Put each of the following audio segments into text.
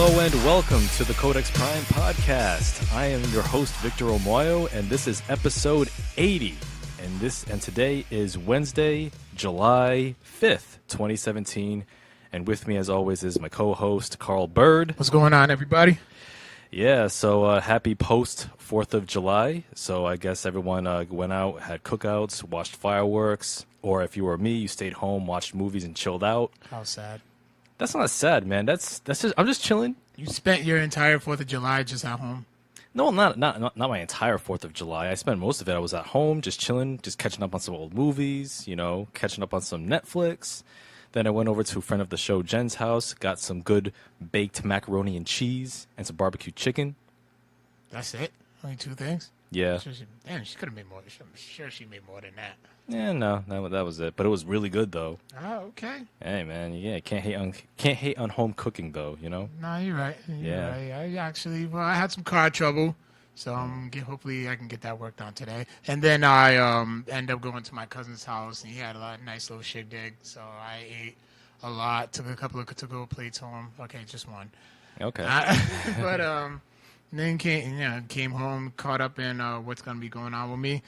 Hello and welcome to the Codex Prime podcast. I am your host Victor Omoayo, and this is episode 80. And today is Wednesday, July 5th, 2017. And with me, as always, is my co-host Carl Byrd. What's going on, everybody? Yeah, so happy post 4th of July. So I guess everyone went out, had cookouts, watched fireworks, or if you were me, you stayed home, watched movies, and chilled out. How sad. That's not sad, man. That's just I'm just chilling. You spent your entire 4th of July just at home? No, not my entire 4th of July. I spent most of it. I was at home, just chilling, just catching up on some old movies, catching up on some Netflix. Then I went over to a friend of the show, Jen's house, got some good baked macaroni and cheese and some barbecue chicken. That's it? Only two things? Yeah. She could have made more. I'm sure she made more than that. Yeah, no, that was it. But it was really good, though. Oh, okay. Hey, man, yeah, can't hate on home cooking, though, No, you're right. Yeah. Right. I had some car trouble, so hopefully I can get that worked on today. And then I end up going to my cousin's house, and he had a nice little shindig, so I ate a lot. Took a couple of to-go plates home. Okay, just one. Okay. But then came home, caught up in what's gonna be going on with me.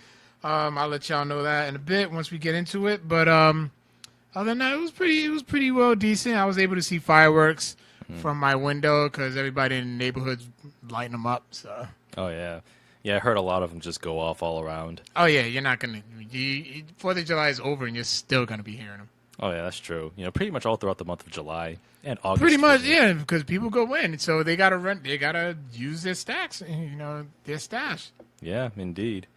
I'll let y'all know that in a bit once we get into it. But other than that, it was pretty well decent. I was able to see fireworks from my window because everybody in the neighborhood's lighting them up. So. Oh yeah, I heard a lot of them just go off all around. Oh yeah, you're not gonna. 4th of July is over and you're still gonna be hearing them. Oh yeah, that's true. Pretty much all throughout the month of July and August. Pretty much, yeah, because people go in, so they gotta run. They gotta use their stacks. Their stash. Yeah, indeed.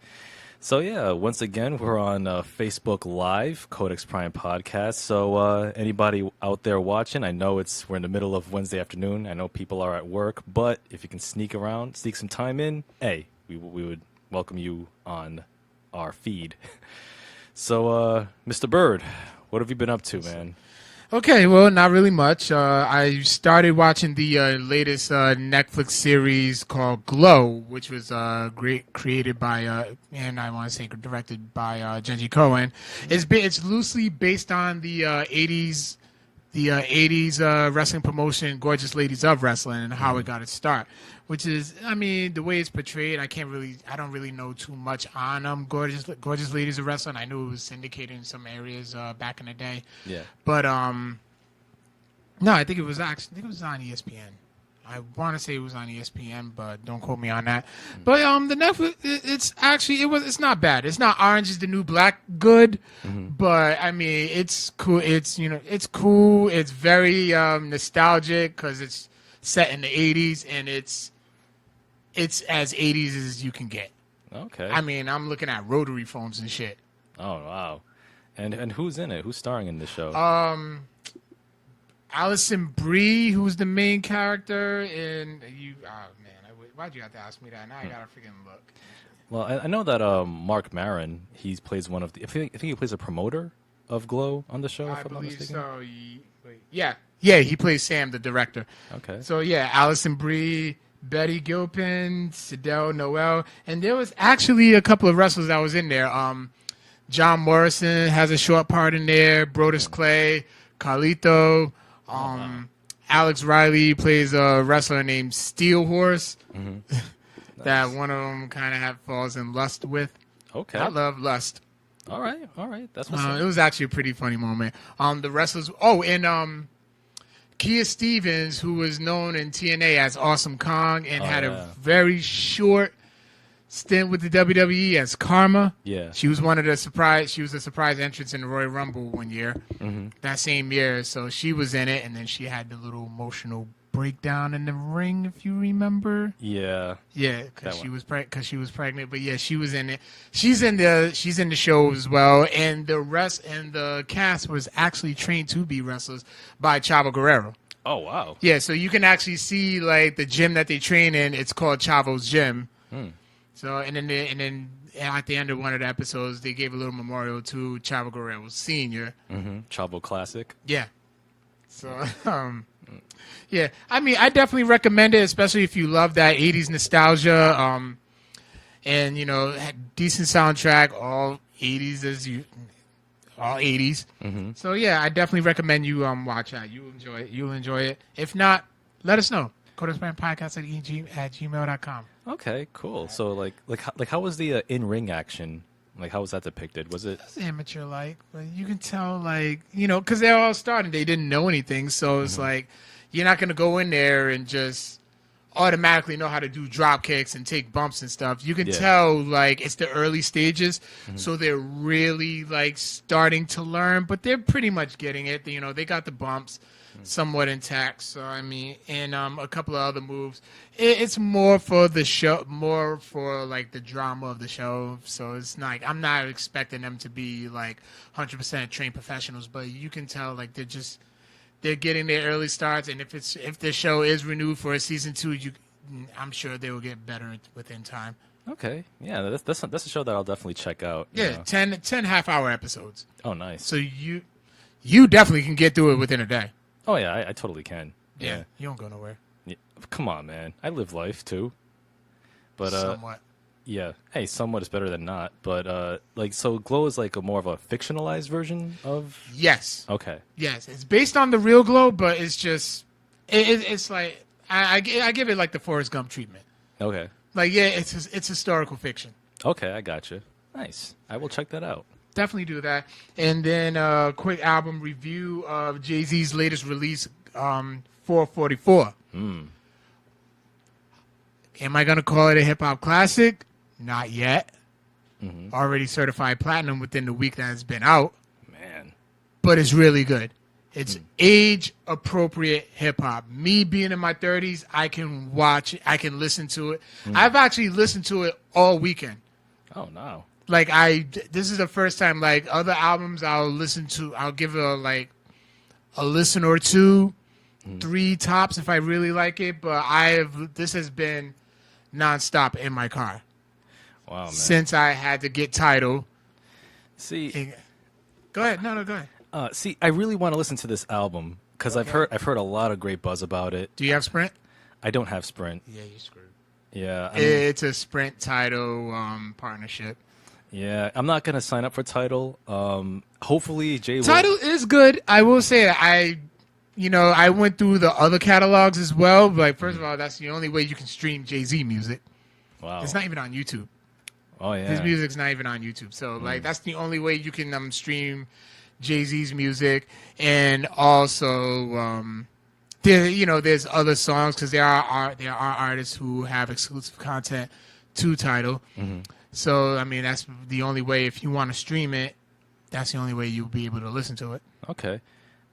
So yeah, once again, we're on Facebook Live, Codex Prime Podcast. So anybody out there watching, I know we're in the middle of Wednesday afternoon. I know people are at work, but if you can sneak some time in, hey, we would welcome you on our feed. So, Mr. Byrd, what have you been up to, man? Okay, well, not really much. I started watching the latest Netflix series called Glow, which was created by and I want to say directed by Jenji Cohen. It's loosely based on the 80s wrestling promotion Gorgeous Ladies of Wrestling and how it got its start. Which is, the way it's portrayed, I don't really know too much on Gorgeous Ladies of Wrestling. I knew it was syndicated in some areas back in the day. Yeah. But no, I think it was on ESPN. I want to say it was on ESPN, but don't quote me on that. But the Netflix, it's not bad. It's not Orange is the New Black good, but it's cool. It's cool. It's very nostalgic because it's set in the 80s and it's as 80s as you can get. Okay. I'm looking at rotary phones and shit. Oh wow. And who's in it? Who's starring in the show? Allison Brie, who's the main character, and why'd you have to ask me that? Now I gotta freaking look. Well, I know that Mark Maron, he plays one of the. I think he plays a promoter of Glow on the show. I if I'm not believe mistaken. so. Yeah, he plays Sam, the director. Okay. So yeah, Allison Brie, Betty Gilpin, Sidel Noel, and there was actually a couple of wrestlers that was in there. John Morrison has a short part in there. Brodus Clay, Carlito. Alex Riley plays a wrestler named Steel Horse that one of them kind of falls in lust with. Okay. I love Lust. All right. That's what's up. It was actually a pretty funny moment. The wrestlers. Oh, and Kia Stevens, who was known in TNA as Awesome Kong and had a very short stint with the WWE as Karma. Yeah. She was a surprise entrance in the Royal Rumble one year. That same year. So she was in it, and then she had the little emotional breakdown in the ring, if you remember. Yeah. Yeah, because she was pregnant. But yeah, she was in it. She's in the show as well, and the cast was actually trained to be wrestlers by Chavo Guerrero. Oh wow. Yeah, so you can actually see like the gym that they train in. It's called Chavo's Gym. So and then at the end of one of the episodes, they gave a little memorial to Chavo Guerrero Sr. Chavo Classic. Yeah. So yeah, I definitely recommend it, especially if you love that 80s nostalgia. And had decent soundtrack, all 80s all 80s. So yeah, I definitely recommend you watch that. You'll enjoy it. If not, let us know. Codex Prime Podcast at gmail.com. Okay, cool. So like how was the in-ring action? Like how was that depicted? Was it It's amateur like, but you can tell like, because they're all starting, they didn't know anything, so it's like you're not gonna go in there and just automatically know how to do drop kicks and take bumps and stuff. You can tell like it's the early stages, so they're really like starting to learn, but they're pretty much getting it. They got the bumps somewhat intact. So I mean, and a couple of other moves. It's more for the show, more for like the drama of the show. So it's not. I'm not expecting them to be like 100% trained professionals, but you can tell like they're getting their early starts. And if the show is renewed for a season 2, I'm sure they will get better within time. Okay, yeah, that's a show that I'll definitely check out. Yeah, 10 half-hour episodes. Oh, nice. So you definitely can get through it within a day. Oh yeah, I totally can. Yeah, you don't go nowhere. Yeah. Come on, man. I live life too. But somewhat. Yeah. Hey, somewhat is better than not. But so Glow is like a more of a fictionalized version of. Yes. Okay. Yes, it's based on the real Glow, but it's just it's like I give it like the Forrest Gump treatment. Okay. Like it's historical fiction. Okay, I gotcha. Nice. I will check that out. Definitely do that. And then a quick album review of Jay-Z's latest release, 444. Am I going to call it a hip-hop classic? Not yet. Already certified platinum within the week that it's been out. Man. But it's really good. It's age-appropriate hip-hop. Me being in my 30s, I can watch it. I can listen to it. I've actually listened to it all weekend. Oh, no. Like this is the first time. Like other albums, I'll give it a listen or two, 3 tops if I really like it. But this has been nonstop in my car. Wow, man. Since I had to get Tidal. See, go ahead. No, go ahead. See, I really want to listen to this album because I've heard a lot of great buzz about it. Do you have Sprint? I don't have Sprint. Yeah, you're screwed. Yeah, it's a Sprint Tidal partnership. Yeah, I'm not gonna sign up for Tidal. Hopefully, Jay. Tidal is good. I will say that I went through the other catalogs as well. Like first of all, that's the only way you can stream Jay-Z music. Wow. It's not even on YouTube. Oh yeah. His music's not even on YouTube. So like that's the only way you can stream Jay-Z's music. And also there's other songs because there are artists who have exclusive content to Tidal. So, I mean, that's the only way. If you want to stream it, that's the only way you'll be able to listen to it. Okay.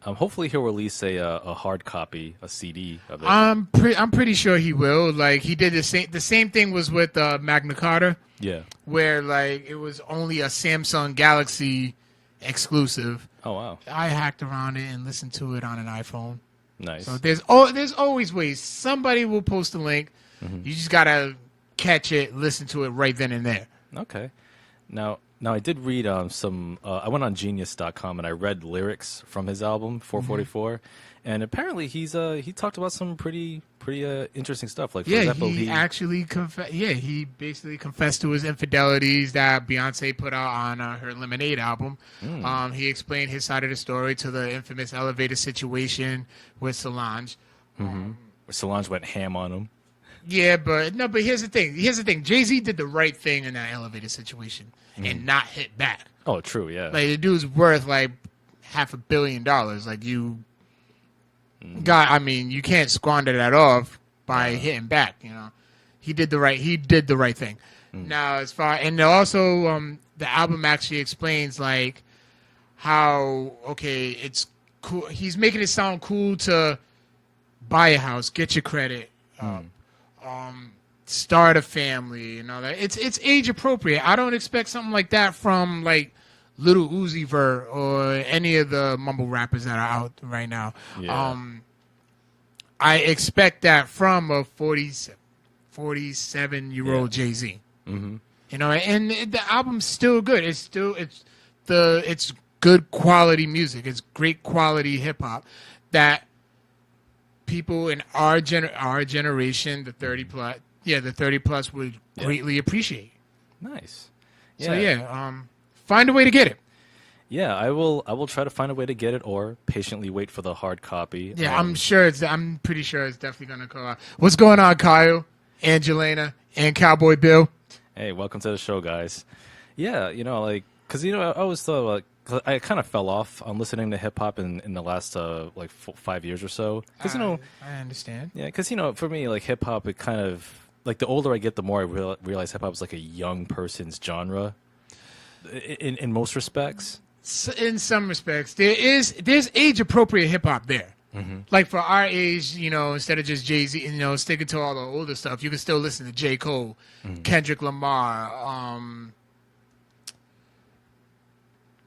Hopefully he'll release a hard copy, a CD of it. I'm pretty sure he will. Like he did the same thing was with Magna Carta. Yeah. Where like it was only a Samsung Galaxy exclusive. Oh wow. I hacked around it and listened to it on an iPhone. Nice. So there's always ways. Somebody will post a link. You just gotta catch it, listen to it right then and there. Okay. Now I did read some. I went on Genius.com and I read lyrics from his album 444, and apparently he talked about some pretty interesting stuff. Like for example, he actually he basically confessed to his infidelities that Beyonce put out on her Lemonade album. He explained his side of the story to the infamous elevator situation with Solange. Solange went ham on him. Yeah, but here's the thing. Jay-Z did the right thing in that elevator situation and not hit back. Oh, true, yeah. Like the dude's worth like $500 million. Like you you can't squander that off by hitting back, He did the right thing. Now and also the album actually explains like how it's cool. He's making it sound cool to buy a house, get your credit, start a family and all that. It's age appropriate. I don't expect something like that from like Lil Uzi Vert or any of the mumble rappers that are out right now. Yeah. I expect that from a 47-year-old Jay-Z. And the album's still good. It's good quality music. It's great quality hip hop that people in our generation, the 30 plus would greatly appreciate. Nice. Yeah. So find a way to get it. Yeah, I will try to find a way to get it or patiently wait for the hard copy. Yeah, I'm pretty sure it's definitely gonna go out. What's going on, Kyle, Angelina, and Cowboy Bill? Hey, welcome to the show, guys. Yeah, because I always thought, 'cause I kind of fell off on listening to hip hop in the last 5 years or so. Because I understand. yeah, because for me, like hip hop, it kind of like the older I get, the more I realize hip hop is like a young person's genre. In most respects. In some respects, there's age appropriate hip hop there. Mm-hmm. Like for our age, instead of just Jay-Z, sticking to all the older stuff, you can still listen to J. Cole, Kendrick Lamar,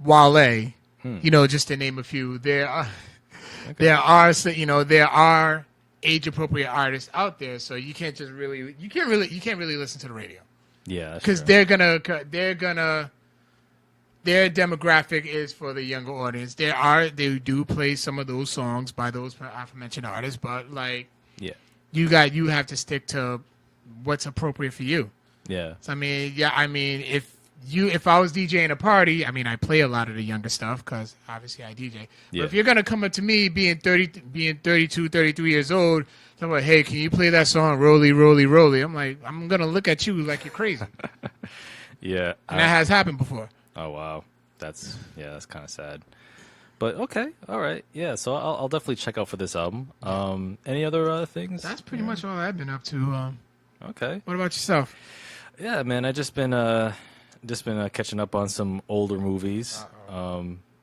Wale, just to name a few. There are age appropriate artists out there, so you can't really listen to the radio. Yeah, because their demographic is for the younger audience. They do play some of those songs by those aforementioned artists, but you have to stick to what's appropriate for you. Yeah. So, if I was DJing a party, I play a lot of the younger stuff because obviously I DJ. Yeah. But if you're gonna come up to me being 32, 33 years old, I'm like, hey, can you play that song, Rolly, Rolly, Rolly? I'm like, I'm gonna look at you like you're crazy. Yeah. And that has happened before. Oh wow, that's kind of sad, but okay, all right, yeah. So I'll definitely check out for this album. Any other things? That's pretty much all I've been up to. Okay. What about yourself? Yeah, man, I just been catching up on some older movies.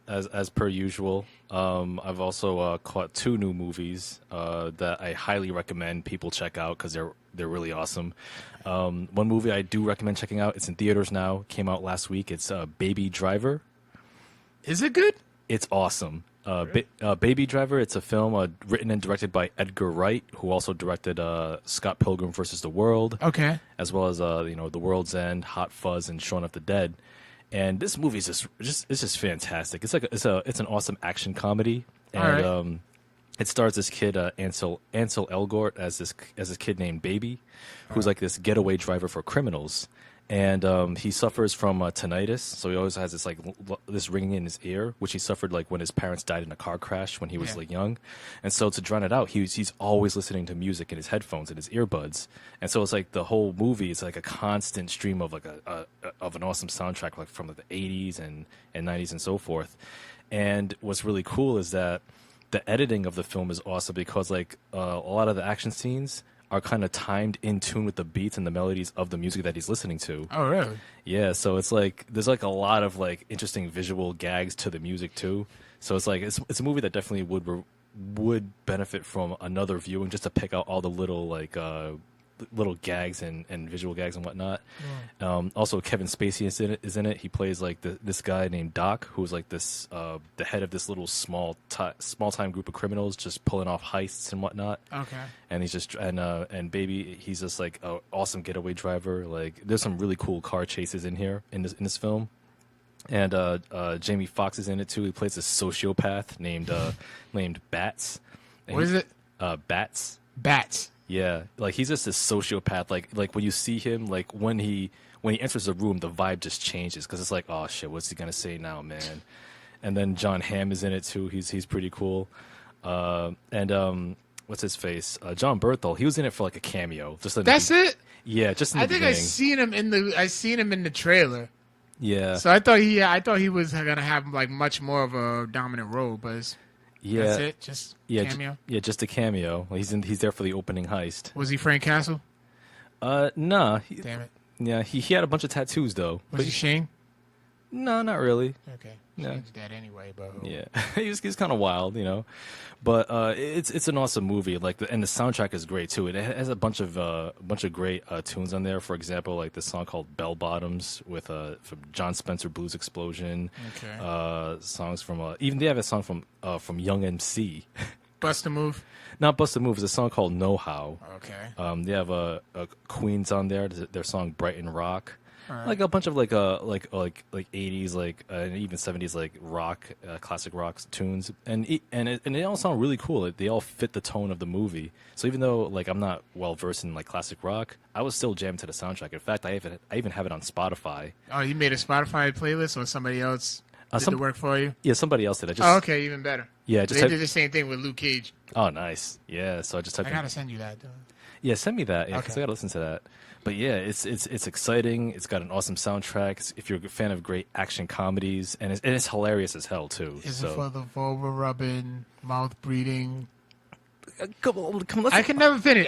As per usual. I've also caught 2 new movies that I highly recommend people check out because they're really awesome. One movie I do recommend checking out. It's in theaters now. Came out last week. It's Baby Driver. Is it good? It's awesome. Baby Driver. It's a film written and directed by Edgar Wright, who also directed Scott Pilgrim vs. the World. Okay. As well as The World's End, Hot Fuzz, and Shaun of the Dead. And this movie is just fantastic. It's an awesome action comedy, and it stars this kid Ansel Elgort as this kid named Baby, who's like this getaway driver for criminals, and he suffers from tinnitus, so he always has this ringing in his ear, which he suffered like when his parents died in a car crash when he was young, and so to drown it out, he's always listening to music in his headphones and his earbuds, and so it's like the whole movie is like a constant stream of like of an awesome soundtrack like from the 80s and 90s and so forth, and what's really cool is that the editing of the film is awesome because like a lot of the action scenes are kind of timed in tune with the beats and the melodies of the music that he's listening to. Oh, really? Yeah, so it's like there's like a lot of like interesting visual gags to the music too. So it's like it's a movie that definitely would benefit from another viewing just to pick out all the little like little gags and visual gags and whatnot. Also, Kevin Spacey is in it. He plays like this guy named Doc, who's like this the head of this little small time group of criminals just pulling off heists and whatnot. Okay. And he's just and Baby, he's just like an awesome getaway driver. Like there's some really cool car chases in here in this film. And Jamie Foxx is in it too. He plays this sociopath named Bats. And what is it? Bats. Bats. Yeah, like he's just a sociopath. Like when you see him, like when he enters the room, the vibe just changes because it's like, oh shit, what's he gonna say now, man? And then John Hamm is in it too. He's pretty cool. And what's his face? John Berthel. He was in it for like a cameo. That's it. Yeah, just in the beginning. I seen him in the trailer. Yeah. So I thought he was gonna have like much more of a dominant role, but. Yeah, that's it. Just cameo. Just a cameo. He's there for the opening heist. Was he Frank Castle? Nah. Damn it. Yeah, he had a bunch of tattoos though. Was he Shane? No, not really. Okay. No. Shane's dead anyway, but yeah, he's kind of wild, But it's an awesome movie. Like and the soundtrack is great too. It has a bunch of great tunes on there. For example, like this song called "Bell Bottoms" with from John Spencer Blues Explosion. Okay. Songs from even they have a song from Young MC. Bust a Move. Not Bust a Move. It's a song called Know How. Okay. They have a Queens on there. Their song Brighton Rock. Right. Like a bunch of like 80s and even 70s like rock classic rock tunes and they all sound really cool. Like, they all fit the tone of the movie. So even though like I'm not well versed in like classic rock, I was still jammed to the soundtrack. In fact, I even have it on Spotify. Oh, you made a Spotify playlist or somebody else? did the work for you? Yeah, somebody else did. I just Oh, okay, even better. yeah, They did the same thing with Luke Cage. Oh, nice. Yeah, so I just took. I gotta send you that. Yeah, send me that. Yeah, because Okay. I gotta listen to that. But yeah, it's exciting. It's got an awesome soundtrack. If you're a fan of great action comedies, and it's hilarious as hell too. Is so it for the vulva rubbing, mouth breathing? come on, I can never finish.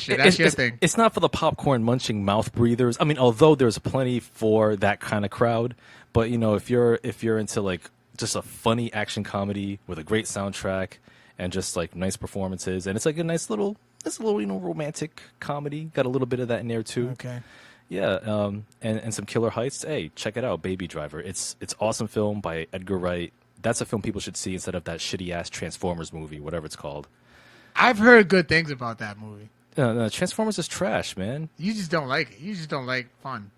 it. That's your thing. It's not for the popcorn munching mouth breathers. I mean, although there's plenty for that kind of crowd, but you know, if you're into like just a funny action comedy with a great soundtrack and just like nice performances, and it's like a nice little romantic comedy. Got a little bit of that in there too. Okay. Yeah, and some killer heights. Hey, check it out, Baby Driver. It's awesome film by Edgar Wright. That's a film people should see instead of that shitty ass Transformers movie, whatever it's called. I've heard good things about that movie. No, Transformers is trash, man. You just don't like it. You just don't like fun.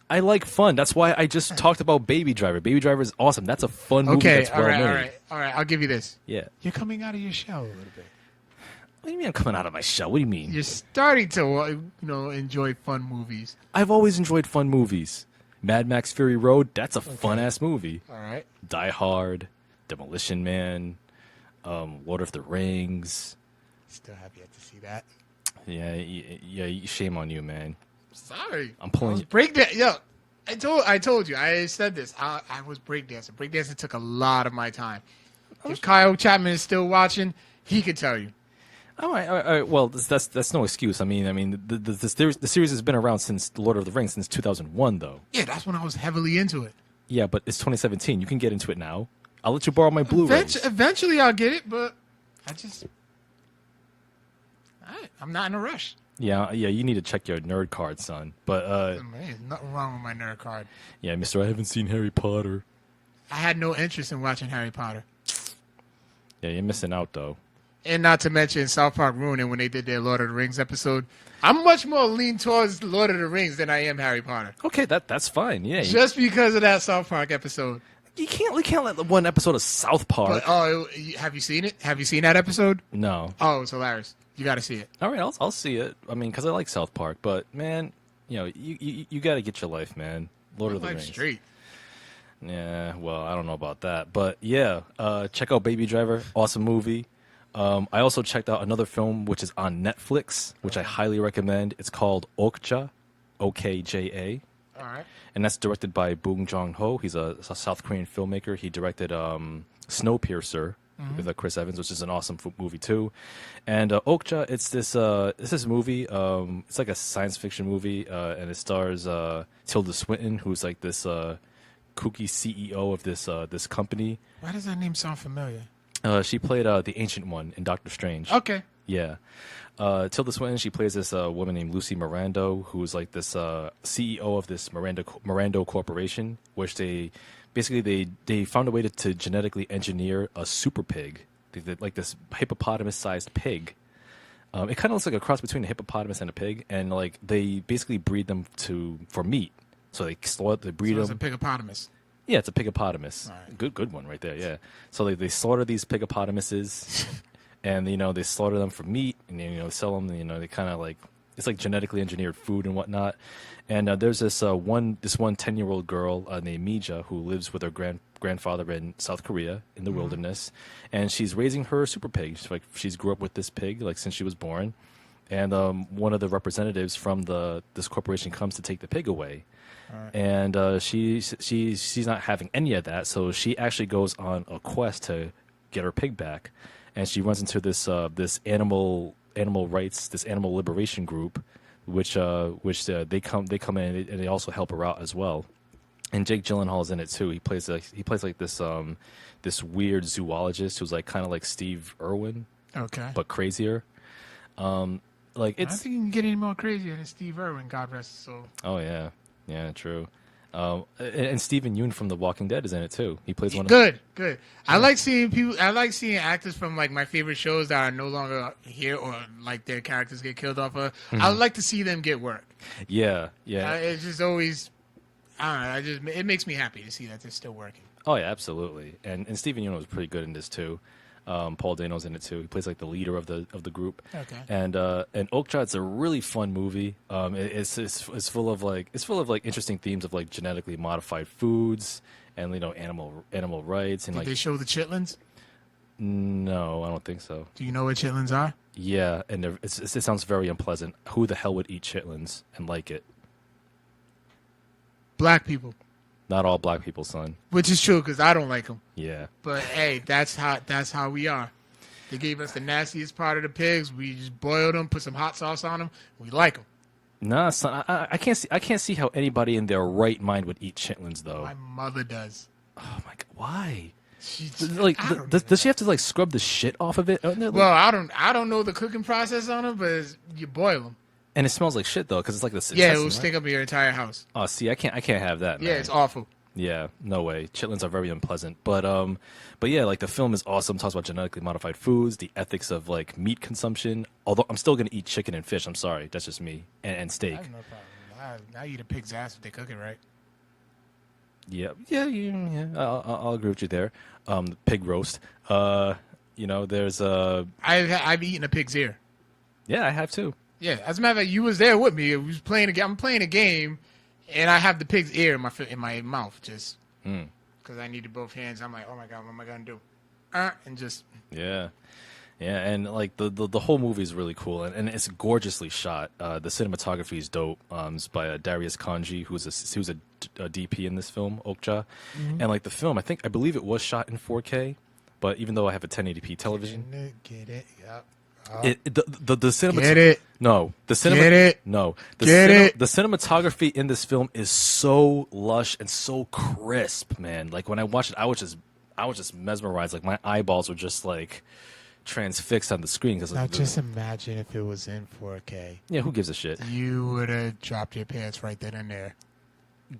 I like fun. That's why I just talked about Baby Driver. Baby Driver is awesome. That's a fun movie. Okay, That's well made. all right. I'll give you this. Yeah. You're coming out of your shell a little bit. What do you mean I'm coming out of my shell? What do you mean? You're starting to, enjoy fun movies. I've always enjoyed fun movies. Mad Max Fury Road, that's a fun-ass movie. All right. Die Hard, Demolition Man, Lord of the Rings. Still have yet to see that. Yeah, shame on you, man. Sorry. I'm pulling you. Breakdance. Yo, I told you. I said this. I was breakdancing. Breakdancing took a lot of my time. If Kyle Chapman is still watching, he could tell you. All right. Well, that's no excuse. I mean, the series has been around since Lord of the Rings since 2001, though. Yeah, that's when I was heavily into it. Yeah, but it's 2017. You can get into it now. I'll let you borrow my Blu-rays. Eventually, I'll get it, but I'm not in a rush. Yeah. You need to check your nerd card, son. But Man, there's nothing wrong with my nerd card. yeah, Mister, I haven't seen Harry Potter. I had no interest in watching Harry Potter. Yeah, you're missing out, though. And not to mention South Park ruined it when they did their Lord of the Rings episode. I'm much more lean towards Lord of the Rings than I am Harry Potter. Okay, that's fine. Yeah, Just because of that South Park episode. we can't let the one episode of South Park. But, have you seen it? Have you seen that episode? No. Oh, it's hilarious. You got to see it. All right, I'll see it. I mean, because I like South Park, but man, you got to get your life, man. Lord of the Rings. Straight. Yeah, well, I don't know about that, but yeah, check out Baby Driver. Awesome movie. I also checked out another film which is on Netflix, which I highly recommend. It's called Okja, Okja. All right. And that's directed by Bong Joon-ho. He's a South Korean filmmaker. He directed Snowpiercer with Chris Evans, which is an awesome movie too. And Okja, it's this movie. It's like a science fiction movie, and it stars Tilda Swinton, who's like this kooky CEO of this company. Why does that name sound familiar? She played the Ancient One in Doctor Strange. Okay. Yeah. Tilda Swinton, she plays this woman named Lucy Mirando, who's like this CEO of this Mirando Corporation, which they found a way to genetically engineer a super pig, like this hippopotamus-sized pig. It kind of looks like a cross between a hippopotamus and a pig, and like they basically breed them for meat. So they breed them. It's a pigpotamus. Yeah, it's a pigpotamus. Right. Good one right there. Yeah. So they slaughter these pigpotamuses, and they slaughter them for meat, and sell them. They kind of like it's like genetically engineered food and whatnot. And there's this one 10-year-old girl named Mija who lives with her grandfather in South Korea in the wilderness, and she's raising her super pig. She's grew up with this pig like since she was born, and one of the representatives from this corporation comes to take the pig away. Right. And she's not having any of that, so she actually goes on a quest to get her pig back, and she runs into this animal rights, this animal liberation group, which they come in and they also help her out as well. And Jake Gyllenhaal's in it too. He plays like this weird zoologist who's like kind of like Steve Irwin, okay, but crazier. I think you can get any more crazier than Steve Irwin. God rest his soul. Oh yeah. Yeah, true. And Stephen Yeun from The Walking Dead is in it too. He plays one. Good. I like seeing people. I like seeing actors from like my favorite shows that are no longer here or like their characters get killed off of. I like to see them get work. Yeah. It's just always. I don't know. It makes me happy to see that they're still working. Oh yeah, absolutely. And Stephen Yeun was pretty good in this too. Paul Dano's in it too. He plays like the leader of the group. Okay. And Okja, it's a really fun movie. It's full of like interesting themes of like genetically modified foods and animal rights and Did like. they show the chitlins? No, I don't think so. Do you know what chitlins are? Yeah, and it sounds very unpleasant. Who the hell would eat chitlins and like it? Black people. Not all black people, son. Which is true because I don't like them. Yeah. But hey, that's how we are. They gave us the nastiest part of the pigs. We just boiled them, put some hot sauce on them. We like them. Nah, son, I can't see how anybody in their right mind would eat chitlins though. My mother does. Oh my god, why? She's Like, does she have to like scrub the shit off of it? Well, I don't know the cooking process on them, but you boil them. And it smells like shit though, because it's like the Yeah, it will right? stink up your entire house. Oh, see, I can't have that. Yeah, Man. it's awful. Yeah, no way. Chitlins are very unpleasant, but yeah, like the film is awesome. Talks about genetically modified foods, the ethics of like meat consumption. Although I'm still gonna eat chicken and fish. I'm sorry, that's just me, and steak. I have no problem. I eat a pig's ass if they cook it right. Yeah. I'll agree with you there. Pig roast. There's I've eaten a pig's ear. Yeah, I have too. Yeah, as a matter of fact, you was there with me. We was playing a game. I'm playing a game, and I have the pig's ear in my mouth just because I needed both hands. I'm like, oh my god, what am I gonna do? And just Yeah, and like the whole movie is really cool, and it's gorgeously shot. The cinematography is dope. It's by Darius Kanji, who's a DP in this film, Okja, and like the film, I believe it was shot in 4K, but even though I have a 1080p television, get it, yep. The cinema. Get it. No, the cinema. Get it. No, Get it. The cinematography in this film is so lush and so crisp, man. Like when I watched it, I was just mesmerized. Like my eyeballs were just like transfixed on the screen. Now just imagine if it was in 4K. Yeah, who gives a shit? You would have dropped your pants right then and there.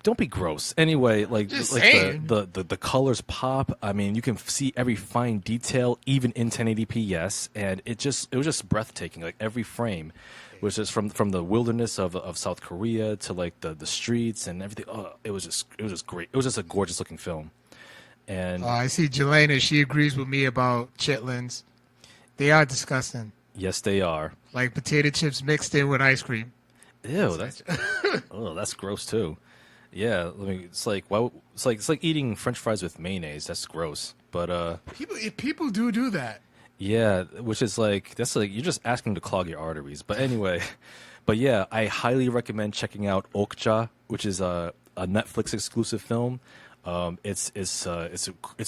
Don't be gross. Anyway, like saying. the colors pop. I mean, you can see every fine detail, even in 1080p. Yes, and it was just breathtaking. Like every frame was just from the wilderness of South Korea to like the streets and everything. Oh, it was just great. It was just a gorgeous looking film. And I see Galina. She agrees with me about chitlins. They are disgusting. Yes, they are. Like potato chips mixed in with ice cream. Ew, that's gross too. Yeah, it's like eating French fries with mayonnaise. That's gross. But people do that. Yeah, which is like you're just asking to clog your arteries. But anyway, but yeah, I highly recommend checking out Okja, which is a Netflix exclusive film. It's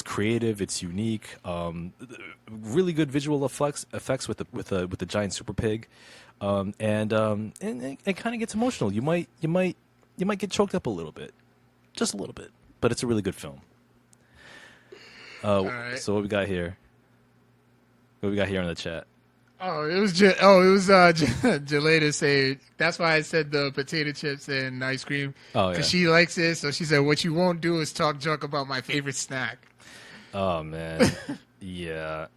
creative, it's unique, really good visual effects with the giant super pig, and it kind of gets emotional. You might get choked up a little bit, just a little bit, but it's a really good film. Right. So what we got here? What we got here in the chat? It was Jelena saying that's why I said the potato chips and ice cream because she likes it. So she said, "What you won't do is talk junk about my favorite snack." Oh man, yeah.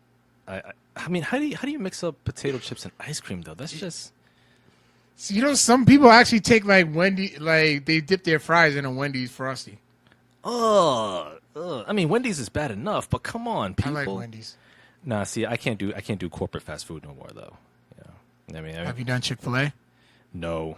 I mean, how do you mix up potato chips and ice cream though? That's just. So, some people actually take like they dip their fries in a Wendy's Frosty. I mean, Wendy's is bad enough, but come on, people. I like Wendy's. Nah, see, I can't do corporate fast food no more though. Yeah, I mean, have you done Chick-fil-A? No.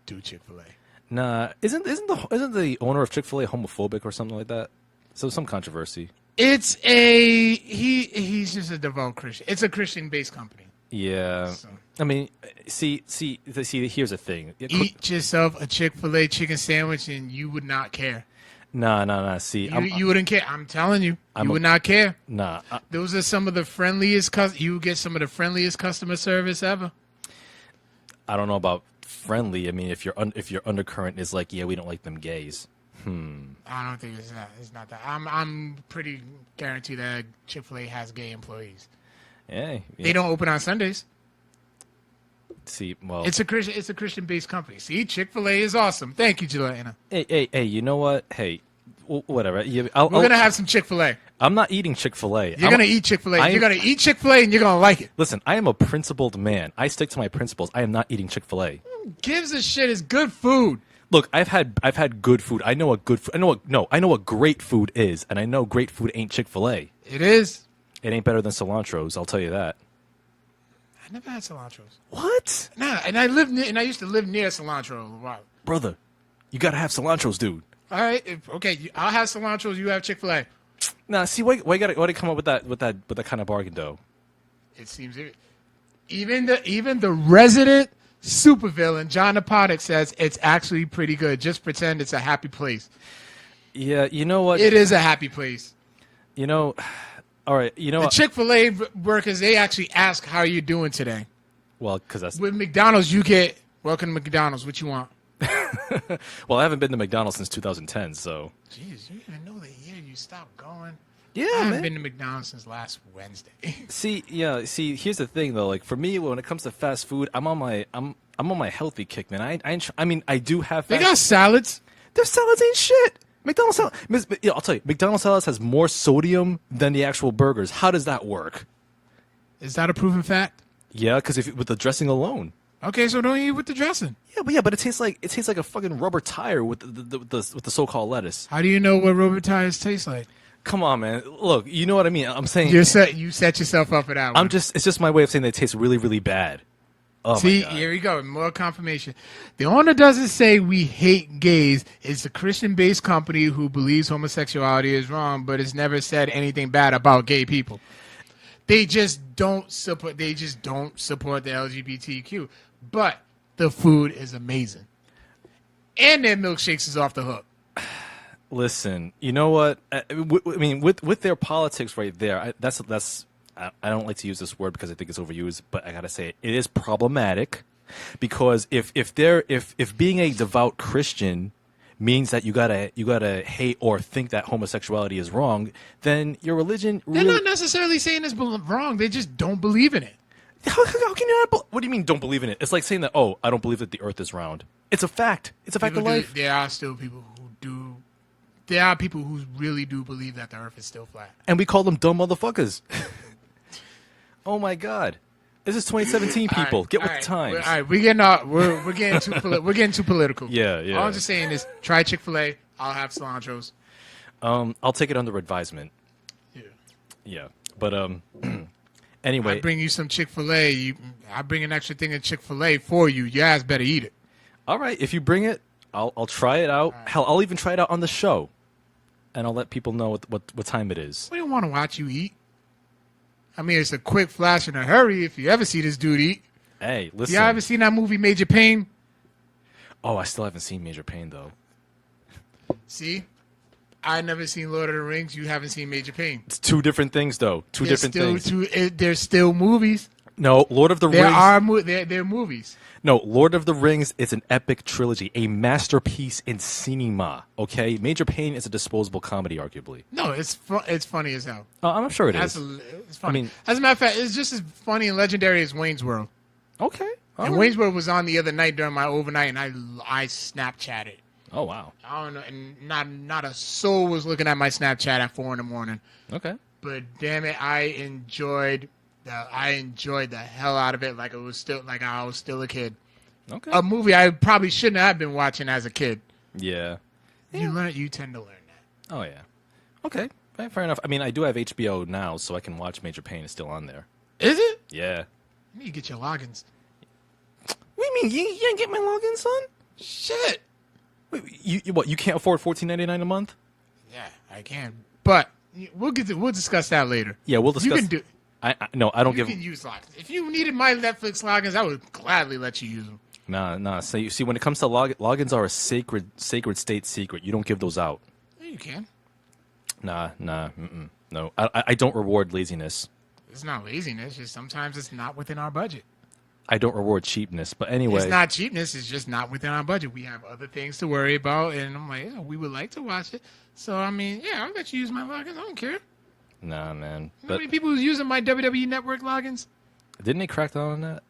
Do Chick-fil-A. Nah, isn't the owner of Chick-fil-A homophobic or something like that? So some controversy. It's he's just a devout Christian. It's a Christian-based company. Yeah. So. I mean, see. Here's the thing. Eat yourself a Chick-fil-A chicken sandwich, and you would not care. Nah. See, you wouldn't care. I'm telling you, you would not care. Nah. Those are some of the friendliest. You get some of the friendliest customer service ever. I don't know about friendly. I mean, if your undercurrent is like, yeah, we don't like them gays. I don't think it's not that. I'm pretty guaranteed that Chick-fil-A has gay employees. Yeah. They don't open on Sundays. See, well, it's a Christian-based company. See, Chick-fil-A is awesome. Thank you, Jelena. Hey, you know what? Hey, whatever. We're gonna have some Chick-fil-A. I'm not eating Chick-fil-A. You're gonna eat Chick-fil-A. You're gonna eat Chick-fil-A, and you're gonna like it. Listen, I am a principled man. I stick to my principles. I am not eating Chick-fil-A. Who gives a shit? It's good food. Look, I've had good food. I know what great food is, and I know great food ain't Chick-fil-A. It is. It ain't better than cilantro's. I'll tell you that. I never had cilantros. What? Nah, and I used to live near cilantro. Wow. Brother, you gotta have cilantro's, dude. All right, okay. I'll have cilantros. You have Chick-fil-A. Nah, see, why you gotta come up with that kind of bargain, though? It seems even the resident supervillain John Apodic says it's actually pretty good. Just pretend it's a happy place. Yeah, you know what? It is a happy place. You know, all right. You know, The Chick-fil-A workers, they actually ask, "How are you doing today?" well, because that's With McDonald's, you get "Welcome to McDonald's. What you want?" well, I haven't been to McDonald's since 2010, so. Jeez, you even know the year you stopped going. Yeah, I haven't man. been to McDonald's since last Wednesday. See, here's the thing though. Like for me, when it comes to fast food, I'm on my healthy kick, man. I mean, I do have. They got salads. Their salads ain't shit. McDonald's salad. Yeah, I'll tell you, McDonald's salads has more sodium than the actual burgers. How does that work? Is that a proven fact? Yeah, because if with the dressing alone. Okay, so don't eat with the dressing. Yeah, but it tastes like a fucking rubber tire with the so-called lettuce. How do you know what rubber tires taste like? Come on, man. Look, you know what I mean. I'm saying You set yourself up for that one. it's just my way of saying they taste really, really bad. Oh See, my God. here we go. More confirmation. The owner doesn't say we hate gays. It's a Christian-based company who believes homosexuality is wrong, but has never said anything bad about gay people. They just don't support. They just don't support the LGBTQ. But the food is amazing, and their milkshakes is off the hook. Listen, you know what? I mean, with their politics right there, I don't like to use this word because I think it's overused, but I gotta say it is problematic because if being a devout Christian means that you gotta hate or think that homosexuality is wrong, then your religion They're really, not necessarily saying it's wrong. They just don't believe in it. how can you not? What do you mean don't believe in it? It's like saying that I don't believe that the Earth is round. It's a fact. It's a fact of life. There are still people who do. There are people who really do believe that the Earth is still flat. And we call them dumb motherfuckers. Oh my God. This is 2017, people. Get with the times. All right, we're getting too political. Yeah, yeah. All I'm just saying is try Chick-fil-A. I'll have cilantros. I'll take it under advisement. Yeah. Yeah. But anyway. I bring you some Chick-fil-A. I bring an extra thing of Chick-fil-A for you. Your ass better eat it. All right, if you bring it, I'll try it out. Right. Hell, I'll even try it out on the show. And I'll let people know what time it is. We don't want to watch you eat. I mean, it's a quick flash in a hurry if you ever see this dude eat. Hey, listen. You ever seen that movie Major Payne? Oh, I still haven't seen Major Payne, though. See? I never seen Lord of the Rings. You haven't seen Major Payne. It's two different things, though. Two different things. There's still movies. No, Lord of the Rings. There are movies. No, Lord of the Rings is an epic trilogy, a masterpiece in cinema. Okay, Major Payne is a disposable comedy, arguably. No, it's funny as hell. I'm sure it is. It's funny. I mean, as a matter of fact, it's just as funny and legendary as Wayne's World. Okay. And right. Wayne's World was on the other night during my overnight, and I Snapchatted. Oh wow. I don't know, and not a soul was looking at my Snapchat at 4 a.m. Okay. But damn it, I enjoyed the hell out of it like I was still a kid. Okay. A movie I probably shouldn't have been watching as a kid. Yeah. You tend to learn that. Oh yeah. Okay. Fair enough. I mean, I do have HBO now, so I can watch Major Payne. It's still on there. Is it? Yeah. You need to get your logins. What do you mean? You didn't get my login, son? Shit. Wait, you can't afford $14.99 a month? Yeah, I can. But we'll discuss that later. Yeah, we'll discuss. You can do. No, I don't give. You can use logins. If you needed my Netflix logins, I would gladly let you use them. Nah. So you see, when it comes to logins, are a sacred state secret. You don't give those out. Yeah, you can. Nah. No, I don't reward laziness. It's not laziness. Just sometimes it's not within our budget. I don't reward cheapness, but anyway. It's not cheapness. It's just not within our budget. We have other things to worry about, and I'm like, yeah, we would like to watch it. So, I mean, yeah, I'll let you use my logins. I don't care. Nah, man. How many people who's using my WWE Network logins? Didn't they crack down on that?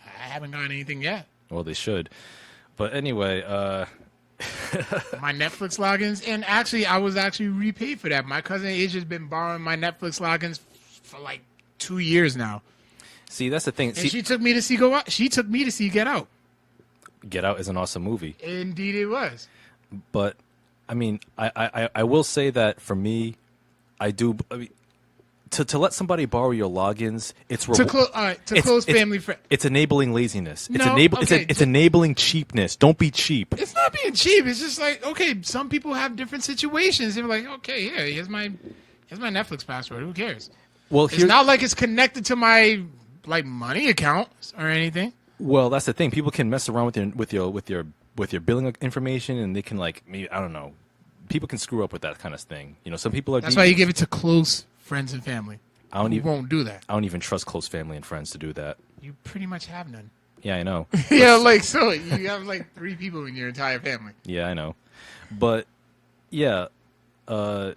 I haven't gotten anything yet. Well, they should. But anyway, my Netflix logins, and actually, I was repaid for that. My cousin Asia's been borrowing my Netflix logins for like 2 years now. See, that's the thing. And she took me to see Get Out. Get Out is an awesome movie. Indeed, it was. But I mean, I will say that for me, I mean, to let somebody borrow your logins, it's close family friend. It's enabling laziness. It's No, it's enabling cheapness. Don't be cheap. It's not being cheap. It's just like, okay, some people have different situations. They're like, okay, yeah, here's my Netflix password. Who cares? Well, it's not like it's connected to my money account or anything. Well, that's the thing. People can mess around with your billing information, and they can I don't know. People can screw up with that kind of thing. Some people are. That's why you give it to close friends and family. Won't do that. I don't even trust close family and friends to do that. You pretty much have none. Yeah, I know. So you have 3 people in your entire family. Yeah, I know. But yeah, Netflix,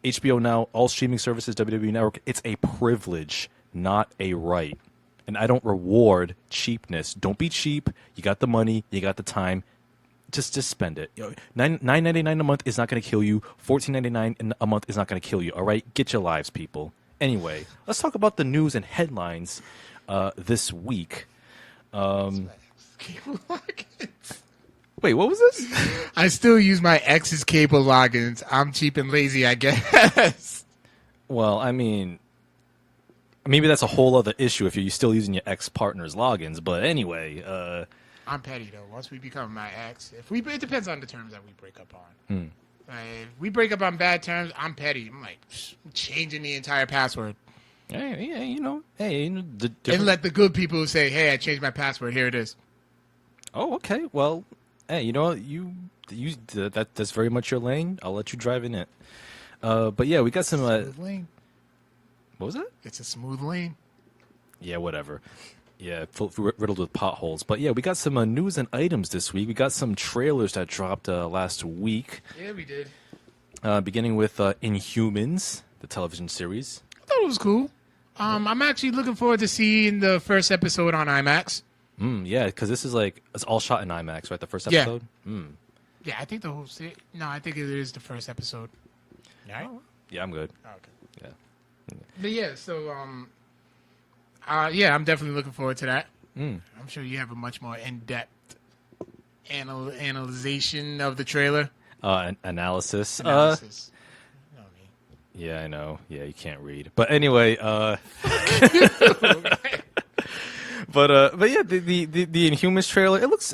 HBO Now, all streaming services, WWE Network, it's a privilege, not a right. And I don't reward cheapness. Don't be cheap. You got the money, you got the time. Just spend it. $9.99 a month is not going to kill you. $14.99 a month is not going to kill you. All right, get your lives, people. Anyway, let's talk about the news and headlines this week. Wait, what was this? I still use my ex's cable logins. I'm cheap and lazy, I guess. Well, I mean, maybe that's a whole other issue if you're still using your ex-partner's logins. But anyway, I'm petty though. Once we become my ex, it depends on the terms that we break up on. If we break up on bad terms, I'm petty. I'm changing the entire password. Hey, and let the good people say, "Hey, I changed my password. Here it is." Oh, okay. Well, hey, you that's very much your lane. I'll let you drive in it. But yeah, we got some. Smooth lane. What was that? It's a smooth lane. Yeah, whatever. Yeah, riddled with potholes. But yeah, we got some news and items this week. We got some trailers that dropped last week. Yeah, we did. Beginning with Inhumans, the television series. I thought it was cool. I'm actually looking forward to seeing the first episode on IMAX. Yeah, because this is it's all shot in IMAX, right? The first episode? Yeah, I think the whole series. No, I think it is the first episode. Right? Yeah, I'm good. Oh, okay. Yeah. But yeah, so I'm definitely looking forward to that. I'm sure you have a much more in-depth analyzation of the trailer. Analysis. You know what I mean. Yeah, I know. Yeah, you can't read. But anyway, but yeah, the Inhumans trailer, it looks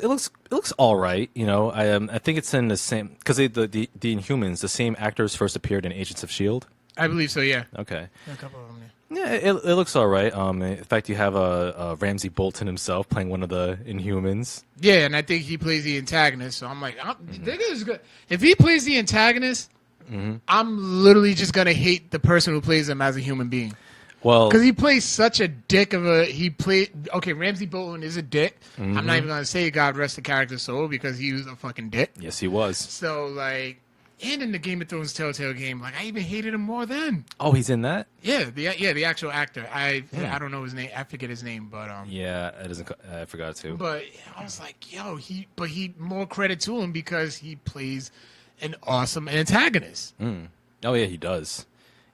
all right. I think it's in the same because the Inhumans, the same actors first appeared in Agents of S.H.I.E.L.D. I believe so. Yeah. Okay. A couple of them. Yeah, it looks all right. In fact, you have Ramsey Bolton himself playing one of the Inhumans. Yeah, and I think he plays the antagonist. So I'm like, this is good. If he plays the antagonist, I'm literally just gonna hate the person who plays him as a human being. Well, because he plays such a dick of a. Ramsey Bolton is a dick. I'm not even gonna say God rest the character's soul because he was a fucking dick. Yes, he was. So and in the Game of Thrones Telltale game, I even hated him more then. Oh, he's in that? Yeah, the actual actor. I don't know his name. I forget his name, but yeah, it isn't. I forgot to. But I was like, yo, he more credit to him because he plays an awesome antagonist. Oh yeah, he does.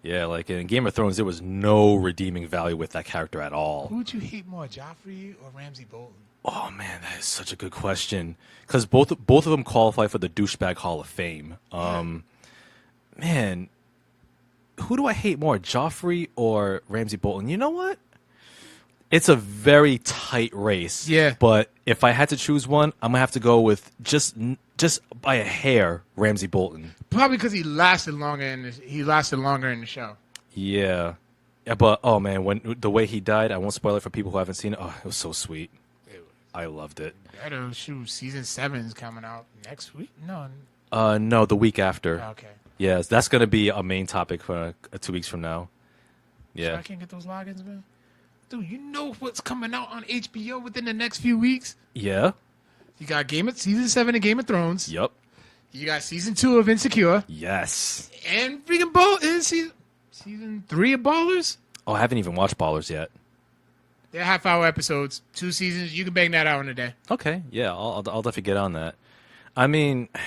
Yeah, in Game of Thrones, there was no redeeming value with that character at all. Who would you hate more, Joffrey or Ramsey Bolton? Oh man, that is such a good question. Because both of them qualify for the douchebag Hall of Fame. Man, who do I hate more, Joffrey or Ramsey Bolton? You know what? It's a very tight race. Yeah. But if I had to choose one, I'm gonna have to go with just by a hair, Ramsey Bolton. Probably because he lasted longer in the show. Yeah. But oh man, when the way he died, I won't spoil it for people who haven't seen it. Oh, it was so sweet. I loved it. Season 7 is coming out next week. No, the week after. Okay. Yes, that's gonna be a main topic for 2 weeks from now. Yeah. So I can't get those logins, man. Dude, you know what's coming out on HBO within the next few weeks? Yeah. You got Season 7 of Game of Thrones. Yep. You got Season 2 of Insecure. Yes. And freaking Season 3 of Ballers. Oh, I haven't even watched Ballers yet. They're half-hour episodes, 2 seasons. You can bang that out in a day. Okay. Yeah, I'll definitely get on that. I mean, I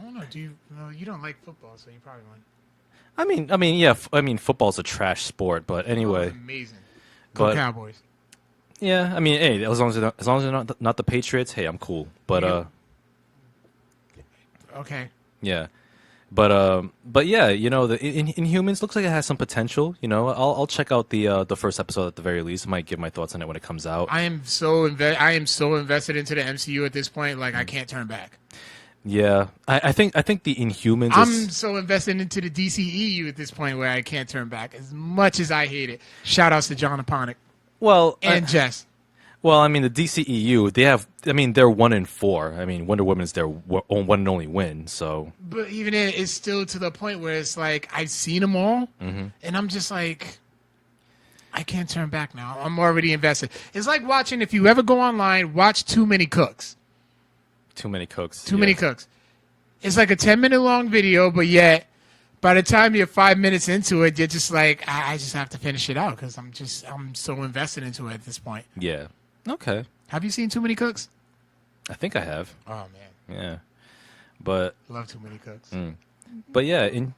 don't know. You don't like football, so you probably won't. Yeah. Football's a trash sport, but anyway. Amazing. Go Cowboys. Yeah, hey, as long as they're not the Patriots, hey, I'm cool. But okay. Yeah. But yeah, the Inhumans looks like it has some potential. I'll check out the first episode at the very least. Might give my thoughts on it when it comes out. I am so invested into the MCU at this point. Like I can't turn back. Yeah, I think the Inhumans. I'm so invested into the DCEU at this point where I can't turn back. As much as I hate it. Shout outs to John Aponic. Well, and Jess. Well, I mean, the DCEU, they're 1 in 4. I mean, Wonder Woman's their one and only win, so. But even then, it's still to the point where it's like, I've seen them all, and I'm just like, I can't turn back now. I'm already invested. It's like watching, if you ever go online, watch Too Many Cooks. Too Many Cooks. Too Many Cooks. It's like a 10-minute long video, but yet, by the time you're 5 minutes into it, you're just like, I just have to finish it out because I'm so invested into it at this point. Yeah. Okay. Have you seen Too Many Cooks? I think I have. Oh man. Yeah. But love Too Many Cooks. But yeah, in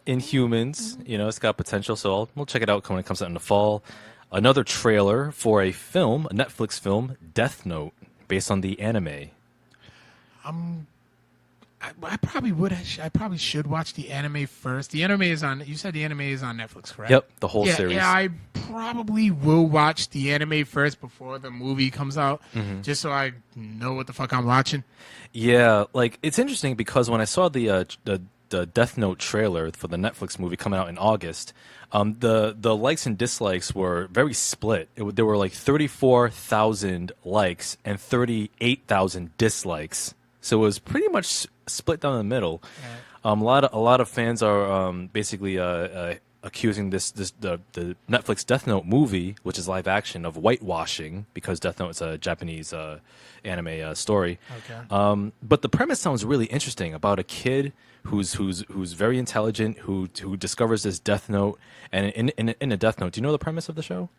Inhumans, it's got potential, so we'll check it out when it comes out in the fall. Another trailer for a Netflix film, Death Note, based on the anime. I probably would. I probably should watch the anime first. The anime is on. You said the anime is on Netflix, correct? Yep, the whole series. Yeah, I probably will watch the anime first before the movie comes out, just so I know what the fuck I'm watching. Yeah, like it's interesting because when I saw the Death Note trailer for the Netflix movie coming out in August, the likes and dislikes were very split. There were like 34,000 likes and 38,000 dislikes. So it was pretty much split down the middle. Yeah. A lot of fans are basically accusing the Netflix Death Note movie, which is live action, of whitewashing because Death Note is a Japanese anime story. Okay. But the premise sounds really interesting about a kid who's very intelligent who discovers this Death Note, and in a Death Note. Do you know the premise of the show?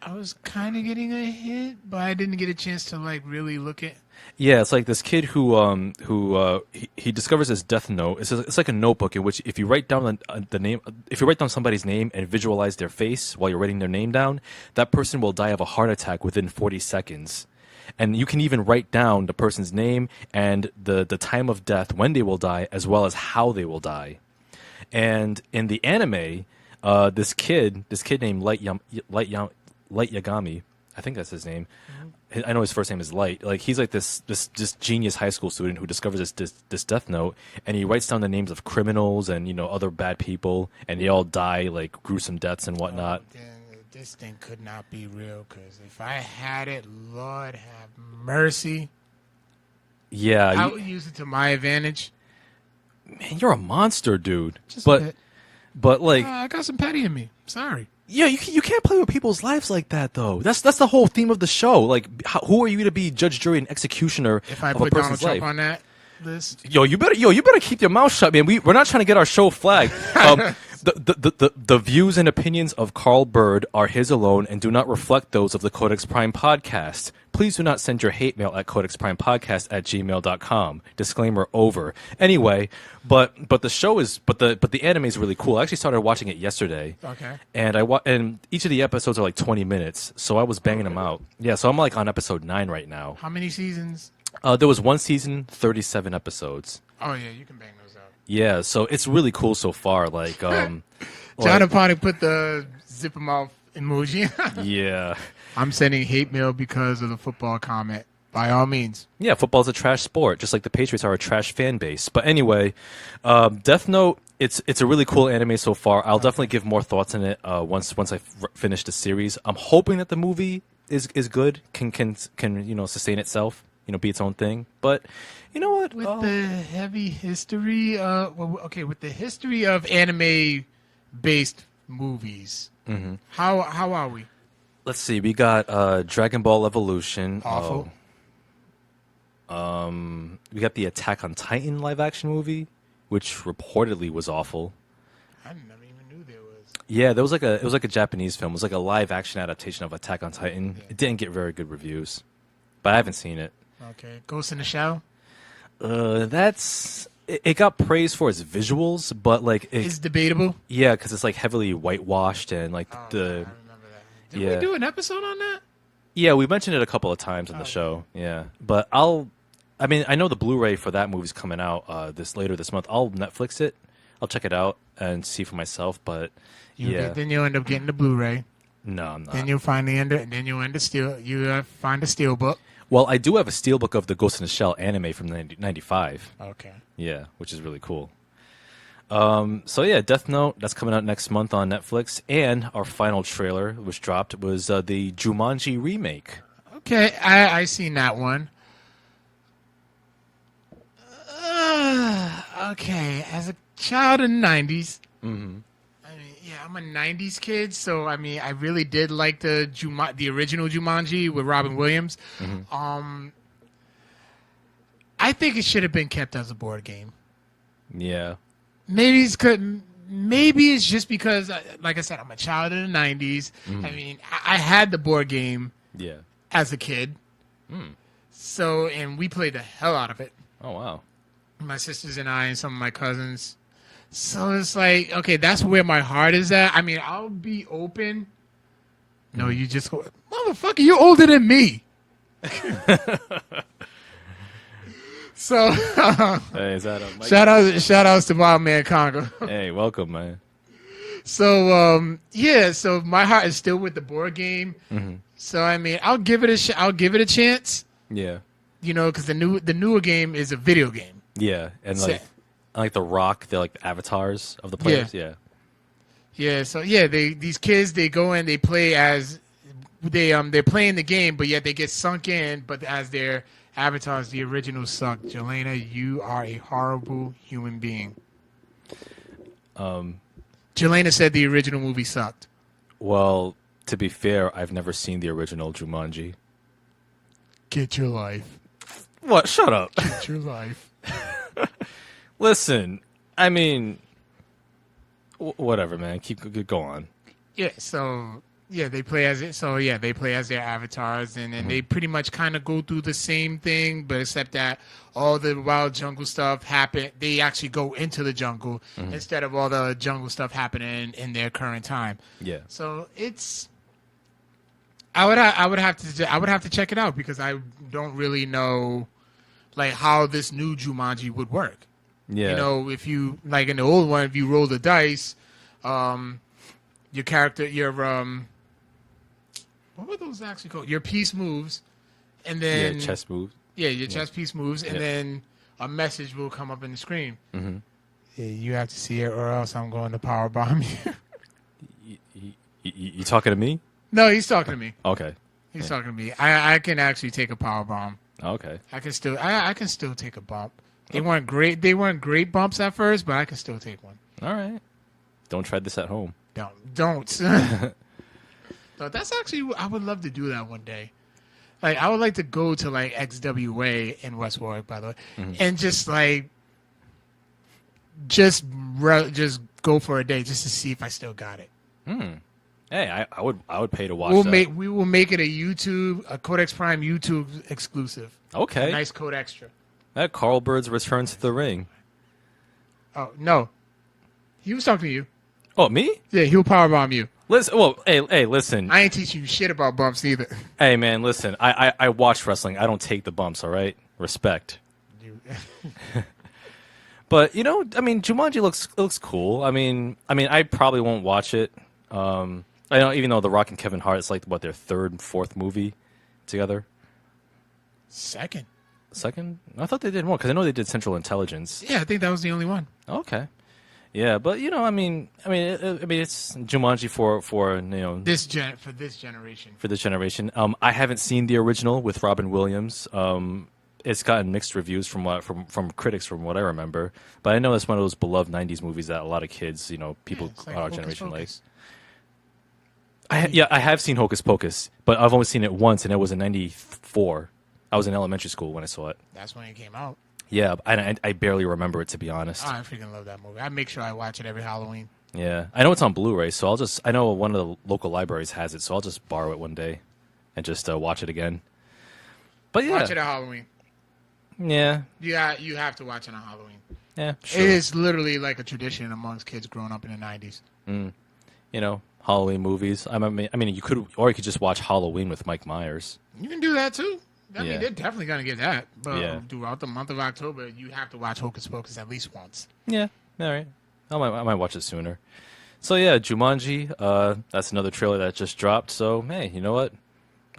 I was kind of getting a hint, but I didn't get a chance to like really look at. Yeah, it's like this kid who he discovers this Death Note. It's like a notebook in which if you write down the name, if you write down somebody's name and visualize their face while you're writing their name down, that person will die of a heart attack within 40 seconds. And you can even write down the person's name and the time of death, when they will die, as well as how they will die. And in the anime, this kid named Light Yagami, I think that's his name. I know his first name is Light. Like he's like this genius high school student who discovers this Death Note, and he writes down the names of criminals and other bad people, and they all die like gruesome deaths and whatnot. This thing could not be real, because if I had it, Lord have mercy. Yeah, I would use it to my advantage. Man, you're a monster, dude. Just a bit. But like, I got some petty in me. Sorry. Yeah, you can't play with people's lives like that, though. That's the whole theme of the show. Like, who are you to be judge, jury, and exexecutioner if I of put a person's Donald life? Trump on that list? You better keep your mouth shut, man. We're not trying to get our show flagged. The views and opinions of Carl Byrd are his alone and do not reflect those of the Codex Prime podcast. Please do not send your hate mail at codexprimepodcast@gmail.com. Disclaimer over. Anyway, but the show is the anime is really cool. I actually started watching it yesterday. Okay. And and each of the episodes are like 20 minutes, so I was banging them out. Yeah, so I'm like on episode 9 right now. How many seasons? There was one season, 37 episodes. Oh yeah, you can bang those out. Yeah, so it's really cool so far. Like, John Aponic put the zipper mouth emoji. Yeah. I'm sending hate mail because of the football comment. By all means. Yeah, football's a trash sport, just like the Patriots are a trash fan base. But anyway, Death Note, it's a really cool anime so far. I'll definitely give more thoughts on it once I finish the series. I'm hoping that the movie is good, can sustain itself, be its own thing. But you know what? With the heavy history, with the history of anime-based movies, how are we? Let's see. We got Dragon Ball Evolution. Awful. We got the Attack on Titan live-action movie, which reportedly was awful. I never even knew there was. Yeah, it was like a Japanese film. It was like a live-action adaptation of Attack on Titan. Yeah. It didn't get very good reviews, but I haven't seen it. Okay, Ghost in the Shell. It got praised for its visuals, but like it's debatable. Yeah, because it's like heavily whitewashed and like I remember that. Did we do an episode on that? Yeah, we mentioned it a couple of times on the show. Yeah, but I I mean, I know the Blu-ray for that movie's coming out later this month. I'll Netflix it. I'll check it out and see for myself. But Then you'll end up getting the Blu-ray. No, I'm not. Then you'll find find a steelbook. Well, I do have a steelbook of the Ghost in the Shell anime from 95. Okay. Yeah, which is really cool. So yeah, Death Note, that's coming out next month on Netflix. And our final trailer, which dropped, was the Jumanji remake. Okay, I seen that one. Okay, as a child in the 90s, I mean, yeah, I'm a 90s kid, so I mean, I really did like the original Jumanji with Robin Williams. I think it should have been kept as a board game. Yeah. Maybe it's just because, like I said, I'm a child in the 90s. I mean, I had the board game as a kid. So, and we played the hell out of it. Oh, wow. My sisters and I and some of my cousins. So it's like, okay, that's where my heart is at. I mean, I'll be open. No, you just go, motherfucker, you're older than me. So, hey, is that a mic? shout outs to Wild Man Congo. Hey, welcome, man. So, so my heart is still with the board game. So, I mean, I'll give it a chance. Yeah. You know, because the newer game is a video game. Yeah, and like The Rock, they're like the avatars of the players. Yeah. So these kids, they go in, they play as they're playing the game, but yet they get sunk in, but as their avatars, the original suck. Galina, you are a horrible human being. Galina said the original movie sucked. Well, to be fair, I've never seen the original Jumanji. Get your life. What? Shut up. Get your life. Listen, I mean, whatever, man. Go on. Yeah. So they play as it. So they play as their avatars, and then they pretty much kind of go through the same thing, but except that all the wild jungle stuff happen. They actually go into the jungle instead of all the jungle stuff happening in their current time. Yeah. So it's. I would have to check it out because I don't really know like how this new Jumanji would work. Yeah. You know, if you like in the old one, if you roll the dice, your character, what were those actually called? Your piece moves, and then chess moves. Yeah, your chess piece moves, and then a message will come up in the screen. Yeah, you have to see it, or else I'm going to power bomb you. You talking to me? No, he's talking to me. Okay. He's talking to me. I can actually take a power bomb. Okay. I can still take a bump. They weren't great bumps at first, but I can still take one. All right. Don't try this at home. Don't. No, that's actually, I would love to do that one day. Like, I would like to go to like XWA in West Warwick, by the way, and just like just go for a day just to see if I still got it. Hey, I would pay to watch that. We will make it a Codex Prime YouTube exclusive. Okay. A nice code extra. That Carl Byrd's return to the ring. Oh, no. He was talking to you. Oh, me? Yeah, he'll powerbomb you. Listen, well, hey, listen. I ain't teaching you shit about bumps either. Hey, man, listen. I watch wrestling. I don't take the bumps, all right? Respect. But, you know, I mean, Jumanji looks cool. I mean, I probably won't watch it. I know, even though The Rock and Kevin Hart, it's like, what, their third, fourth movie together? Second? I thought they did more, because I know they did Central Intelligence. Yeah, I think that was the only one. Okay. Yeah, but, you know, I mean, it's Jumanji for you know... For this generation. For this generation. I haven't seen the original with Robin Williams. It's gotten mixed reviews from critics, from what I remember. But I know it's one of those beloved 90s movies that a lot of kids, you know, people like our Hocus generation Pocus. likes. I have seen Hocus Pocus, but I've only seen it once, and it was in 94. I was in elementary school when I saw it. That's when it came out. Yeah, I barely remember it, to be honest. Oh, I freaking love that movie. I make sure I watch it every Halloween. Yeah, I know it's on Blu-ray, so I know one of the local libraries has it, so I'll just borrow it one day and just watch it again. But yeah. Watch it at Halloween. Yeah. You have to watch it on Halloween. Yeah, sure. It is literally like a tradition amongst kids growing up in the 90s. You know, Halloween movies. I mean, you could just watch Halloween with Mike Myers. You can do that too. I mean, they're definitely gonna get that. But Yeah. throughout the month of October, you have to watch Hocus Pocus at least once. Yeah, all right. I might watch it sooner. So yeah, Jumanji. That's another trailer that just dropped. So hey, you know what?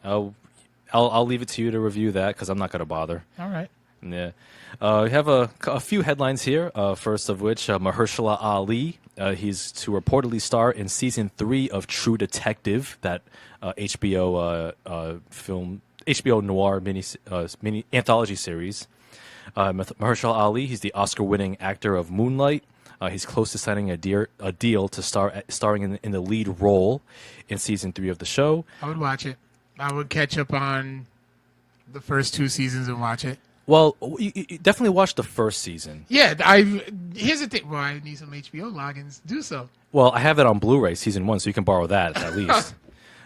I'll leave it to you to review that because I'm not gonna bother. All right. Yeah. We have a few headlines here. First of which, Mahershala Ali. He's to reportedly star in season 3 of True Detective, that HBO film, HBO noir mini anthology series. Mahershala Ali. He's the Oscar-winning actor of Moonlight. He's close to signing a deal to starring in the lead role in season 3 of the show. I would watch it. I would catch up on the first 2 seasons and watch it. Well, you definitely watch the first season. Yeah, here's the thing. Well, I need some HBO logins. Do so. Well, I have it on Blu-ray, season 1, so you can borrow that at least.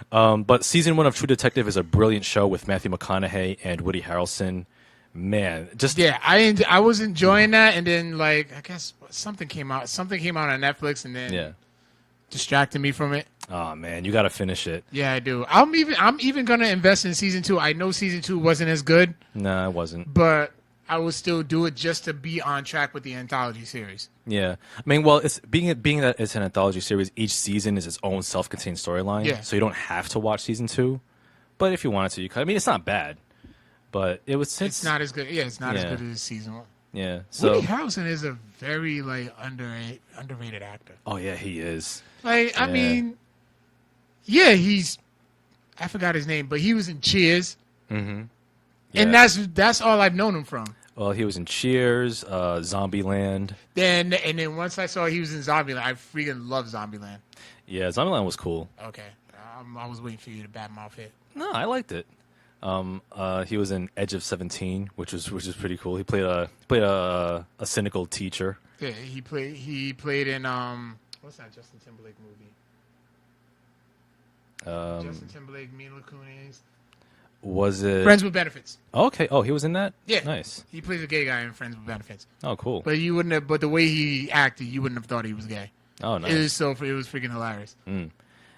But season 1 of True Detective is a brilliant show with Matthew McConaughey and Woody Harrelson. Man, just yeah, I was enjoying that, and then like I guess something came out. Something came out on Netflix, and then distracted me from it. Oh man, you got to finish it. Yeah, I do. I'm even gonna invest in season 2. I know season 2 wasn't as good. No, it wasn't. But I will still do it just to be on track with the anthology series. Yeah, I mean, well, it's being that it's an anthology series. Each season is its own self-contained storyline. Yeah. So you don't have to watch season 2, but if you wanted to, you could. I mean, it's not bad, but it's not as good. Yeah, it's not as good as season 1. Yeah. So Woody Harrelson is a very like underrated actor. Oh yeah, he is. Like I mean. Yeah, I forgot his name, but he was in Cheers. Mm-hmm. Yeah. And that's all I've known him from. Well, he was in Cheers, Zombieland. And then once I saw he was in Zombieland, I freaking love Zombieland. Yeah, Zombieland was cool. Okay. I was waiting for you to badmouth it. No, I liked it. He was in Edge of 17, which is pretty cool. He played a cynical teacher. Yeah, he played in what's that Justin Timberlake movie? Justin Timberlake, Mila Kunis. Was it Friends with Benefits? Okay. Oh, he was in that? Yeah. Nice. He plays a gay guy in Friends with Benefits. Oh, cool. But you wouldn't have. But the way he acted, you wouldn't have thought he was gay. Oh, nice. It was freaking hilarious.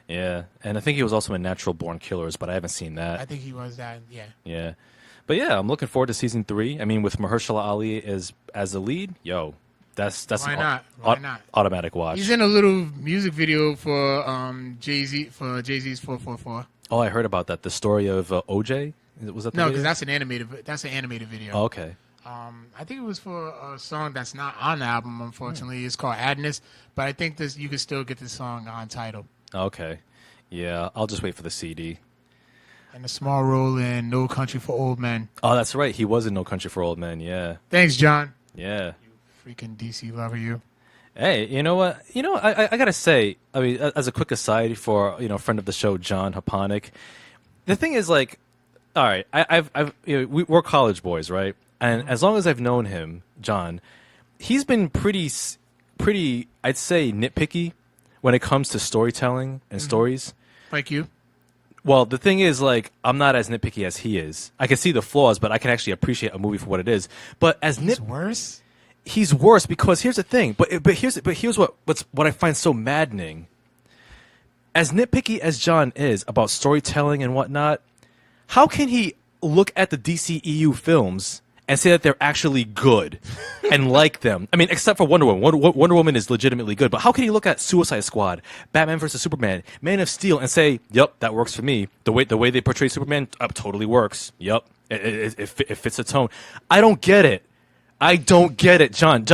Yeah, and I think he was also in Natural Born Killers, but I haven't seen that. I think he was that. Yeah. Yeah, but yeah, I'm looking forward to season 3. I mean, with Mahershala Ali as the lead, that's Why not? Automatic watch. He's in a little music video for Jay-Z's 444. Oh, I heard about that. The story of OJ. Was that the No, video? because that's an animated video. Oh, okay. I think it was for a song that's not on the album. Unfortunately, it's called Adness. But I think you can still get this song on Tidal. Okay. Yeah, I'll just wait for the CD. And a small role in No Country for Old Men. Oh, that's right. He was in No Country for Old Men. Yeah. Thanks, John. Yeah. You freaking DC lover, you. Hey, you know what? I gotta say. I mean, as a quick aside for friend of the show, John Haponic. The thing is, like, all right, we're college boys, right? And as long as I've known him, John, he's been pretty, I'd say, nitpicky when it comes to storytelling and stories. Like you? Well, the thing is, like, I'm not as nitpicky as he is. I can see the flaws, but I can actually appreciate a movie for what it is. But as worse? He's worse because here's the thing. But here's what I find so maddening. As nitpicky as John is about storytelling and whatnot, how can he look at the DCEU films and say that they're actually good and like them? I mean, except for Wonder Woman. Wonder Woman is legitimately good. But how can he look at Suicide Squad, Batman vs. Superman, Man of Steel, and say, yep, that works for me. The way they portray Superman totally works. Yep, it fits the tone. I don't get it. John,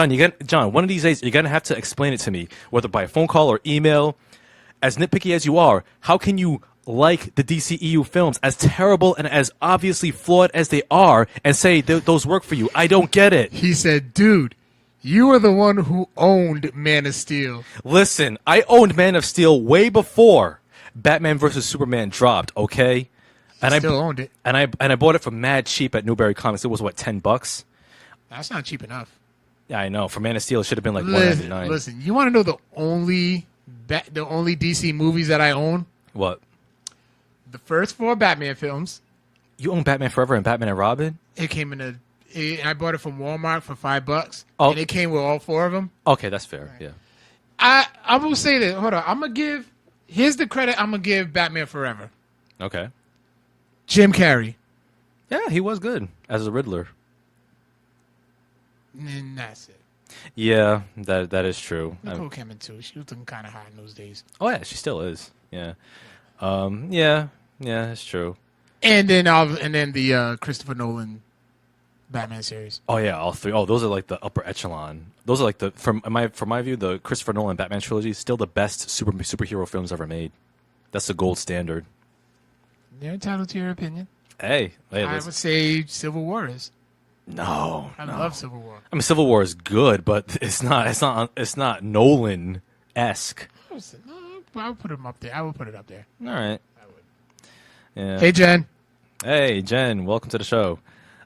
one of these days, you're going to have to explain it to me, whether by phone call or email. As nitpicky as you are, how can you like the DCEU films, as terrible and as obviously flawed as they are, and say those work for you? I don't get it. He said, dude, you are the one who owned Man of Steel. Listen, I owned Man of Steel way before Batman vs. Superman dropped, okay? And I still owned it. And I bought it for mad cheap at Newberry Comics. It was, what, $10? That's not cheap enough. Yeah, I know. For Man of Steel, it should have been like $199. Listen, you want to know the only DC movies that I own? What? The first 4 Batman films. You own Batman Forever and Batman and Robin? It came I bought it from Walmart for $5. Oh. And it came with all 4 of them. Okay, that's fair. Right. Yeah. I will say this. Hold on. Here's the credit I'm going to give Batman Forever. Okay. Jim Carrey. Yeah, he was good as a Riddler. And that's it. Yeah, that is true. Nicole Kidman too. She was looking kind of hot in those days. Oh yeah, she still is. Yeah. Yeah, it's true. And then the Christopher Nolan Batman series. Oh yeah, all three. Oh, those are like the upper echelon. Those are like from my view, the Christopher Nolan Batman trilogy is still the best superhero films ever made. That's the gold standard. You're entitled to your opinion. Hey, I would say Civil War is. No, I love Civil War. I mean, Civil War is good, but it's not Nolan-esque. I would put him up there. I would put it up there. All right. I would. Yeah. Hey, Jen. Hey, Jen. Welcome to the show.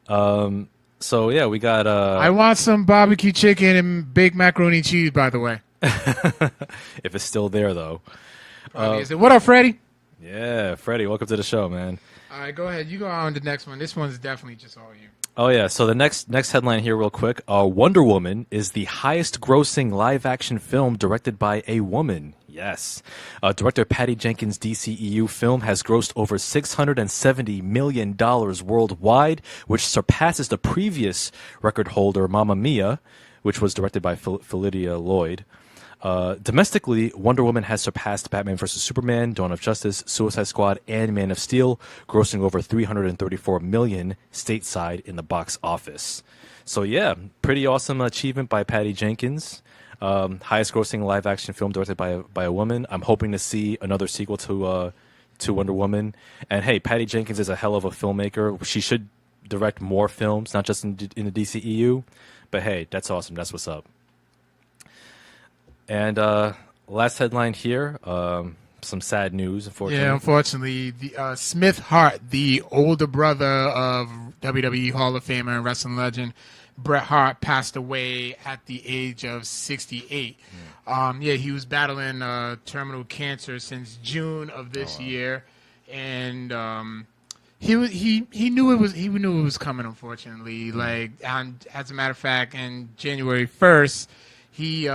So yeah, we got. I want some barbecue chicken and baked macaroni and cheese. By the way, if it's still there, though. Is it? What up, Freddie? Yeah, Freddie. Welcome to the show, man. All right, go ahead. You go on to the next one. This one's definitely just all you. Oh yeah, so the next headline here real quick. Wonder Woman is the highest grossing live action film directed by a woman. Yes. Director Patty Jenkins' DCEU film has grossed over $670 million worldwide, which surpasses the previous record holder, Mamma Mia, which was directed by Philidia Lloyd. Domestically, Wonder Woman has surpassed Batman vs. Superman, Dawn of Justice, Suicide Squad, and Man of Steel, grossing over $334 million stateside in the box office. So yeah, pretty awesome achievement by Patty Jenkins. Highest grossing live action film directed by a woman. I'm hoping to see another sequel to Wonder Woman. And hey, Patty Jenkins is a hell of a filmmaker. She should direct more films, not just in the DCEU. But hey, that's awesome. That's what's up. And last headline here, some sad news, unfortunately. Yeah, unfortunately, the Smith Hart, the older brother of WWE Hall of Famer and wrestling legend Bret Hart, passed away at the age of 68. He was battling terminal cancer since June of this year, and he knew it was coming. Unfortunately, as a matter of fact, on January 1st, he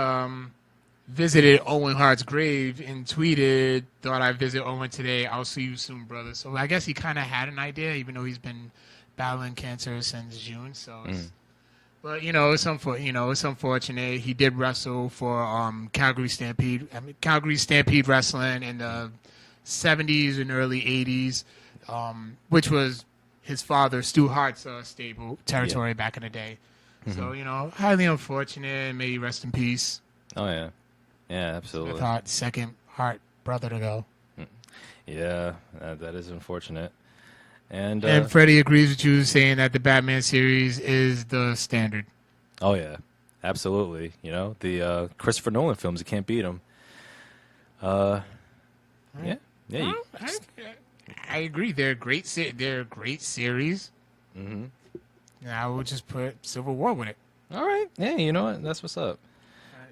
visited Owen Hart's grave and tweeted, "Thought I'd visit Owen today. I'll see you soon, brother." So I guess he kind of had an idea, even though he's been battling cancer since June. So, but it's unfortunate. He did wrestle for Calgary Stampede Wrestling in the 70s and early 80s, which was his father Stu Hart's stable territory back in the day. So highly unfortunate. May he rest in peace. Oh yeah. Yeah, absolutely. Smith Hart, second Hart brother to go. Yeah, that is unfortunate. And Freddie agrees with you, saying that the Batman series is the standard. Oh yeah, absolutely. The Christopher Nolan films, you can't beat them. Right. Yeah. I agree. They're great. They're a great series. And I would just put Civil War with it. All right. Yeah, you know what? That's what's up.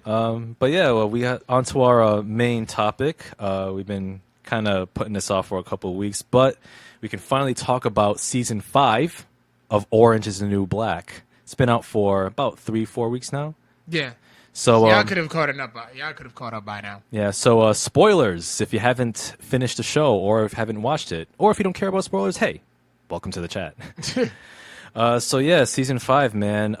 But yeah, well, we got onto our main topic. We've been kind of putting this off for a couple of weeks, but we can finally talk about season 5 of Orange is the New Black. It's been out for about 3-4 weeks now. Yeah. So y'all could have caught up by now. Yeah. So spoilers if you haven't finished the show or if you haven't watched it, or if you don't care about spoilers, hey, welcome to the chat. So yeah, season 5, man.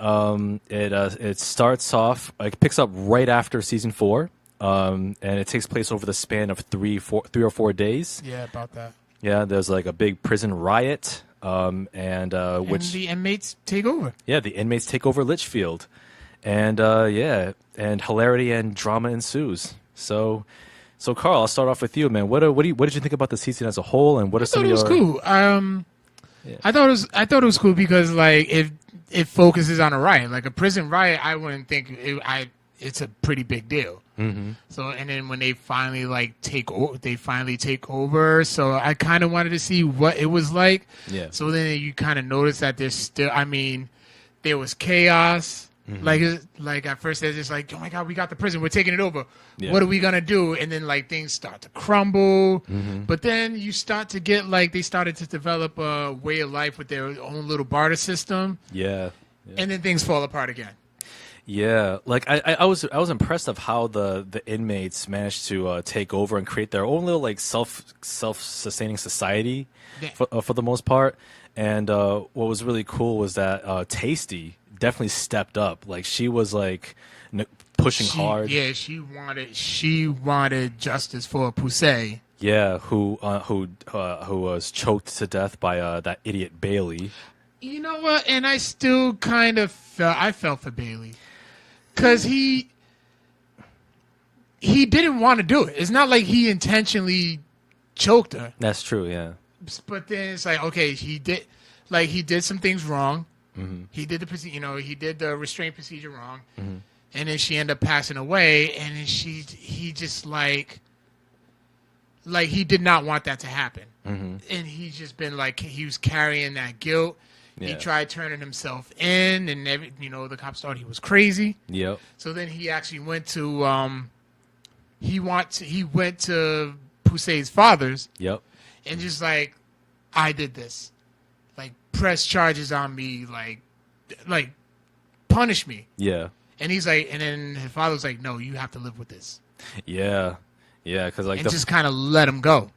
It starts off. It picks up right after season 4, and it takes place over the span of 3 or 4 days. Yeah, about that. Yeah, there's like a big prison riot, and which the inmates take over. Yeah, the inmates take over Litchfield, and and hilarity and drama ensues. So Carl, I'll start off with you, man. What did you think about the season as a whole, and what are some of your? I thought it was cool. Yeah. I thought it was cool because it focuses on a riot, like a prison riot. I wouldn't think it's a pretty big deal. Mm-hmm. So and then when they finally take over. So I kind of wanted to see what it was like. Yeah. So then you kind of notice that there's still. I mean, there was chaos. Mm-hmm. Like at first they're just like, oh my God, we got the prison, we're taking it over. Yeah. What are we gonna do? And then things start to crumble. Mm-hmm. But then you start to get they started to develop a way of life with their own little barter system. Yeah. And then things fall apart again. Yeah, like I was impressed of how the inmates managed to take over and create their own little like self-sustaining society Yeah. for the most part. And what was really cool was that Tasty definitely stepped up. Like she was like pushing hard. Yeah, she wanted justice for Pusey. Yeah, who was choked to death by that idiot Bailey. You know what? And I still kind of felt for Bailey because he didn't want to do it. It's not like he intentionally choked her. That's true. Yeah. But then it's like, okay, he did some things wrong. Mm-hmm. He did he did the restraint procedure wrong, and then she ended up passing away. And then he just like he did not want that to happen, and he's just been like he was carrying that guilt. Yeah. He tried turning himself in, and the cops thought he was crazy. Yep. So then he actually went to he went to Pusey's father's. Yep. And just like, I did this, like press charges on me, like punish me. Yeah. And he's like, and then his father was like, no, you have to live with this. Yeah. Yeah. Because like And just kind of let him go.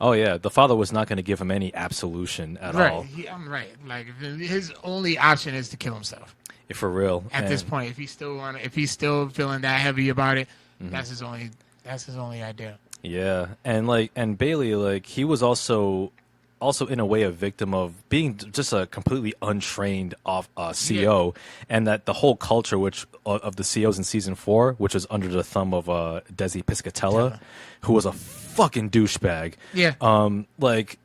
oh yeah, the father was not going to give him any absolution at all. I'm right. Like his only option is to kill himself. For real. At this point, if he's still feeling that heavy about it, that's his only idea. Yeah, and Bailey, like he was also in a way a victim of being just a completely untrained CO, and that the whole culture of the COs in season 4, which was under the thumb of Desi Piscatella, who was a fucking douchebag. Yeah. Like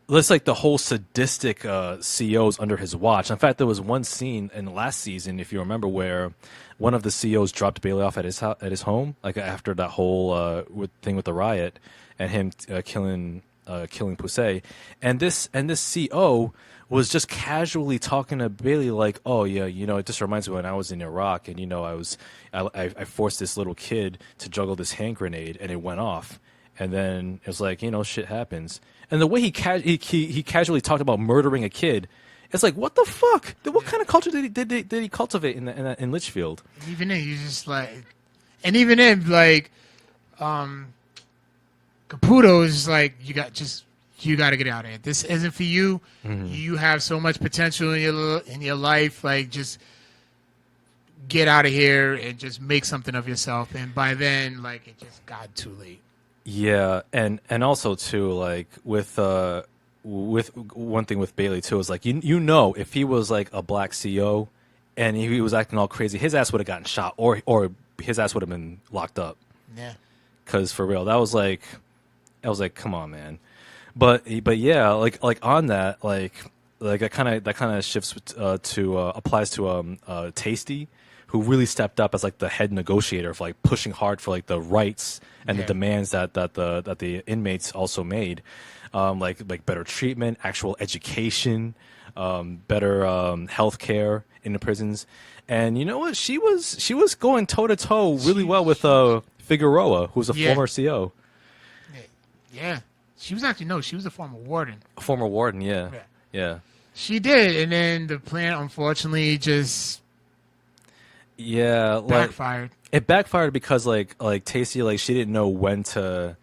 it's like the whole sadistic COs under his watch. In fact, there was one scene in the last season, if you remember, where one of the COs dropped Bailey off at his home, like after that whole thing with the riot and him killing Pusey, and this CO was just casually talking to Bailey like, oh yeah, it just reminds me when I was in Iraq and I forced this little kid to juggle this hand grenade and it went off, and then it was like shit happens, and the way he casually talked about murdering a kid. It's like, what the fuck? What kind of culture did he cultivate in Litchfield? And even then, he's just like, and even then, like, Caputo is like, you got to get out of here. This isn't for you. You have so much potential in your life. Like, just get out of here and just make something of yourself. And by then, like, it just got too late. Yeah, and also too, like with one thing with Bailey too is like if he was like a black CO and he was acting all crazy, his ass would have gotten shot or his ass would have been locked up. Yeah. Because for real, that was like come on, man. But yeah, like on that, like that kind of shifts to applies to Tasty, who really stepped up as like the head negotiator of like pushing hard for like the rights and the demands that the inmates also made. Like better treatment, actual education, better health care in the prisons. And you know what? She was going toe to toe really well with Figueroa, who's a former CO. Yeah. She was a former warden. A former warden, yeah. She did, and then the plan unfortunately just backfired. It backfired because like Tasty, like she didn't know when to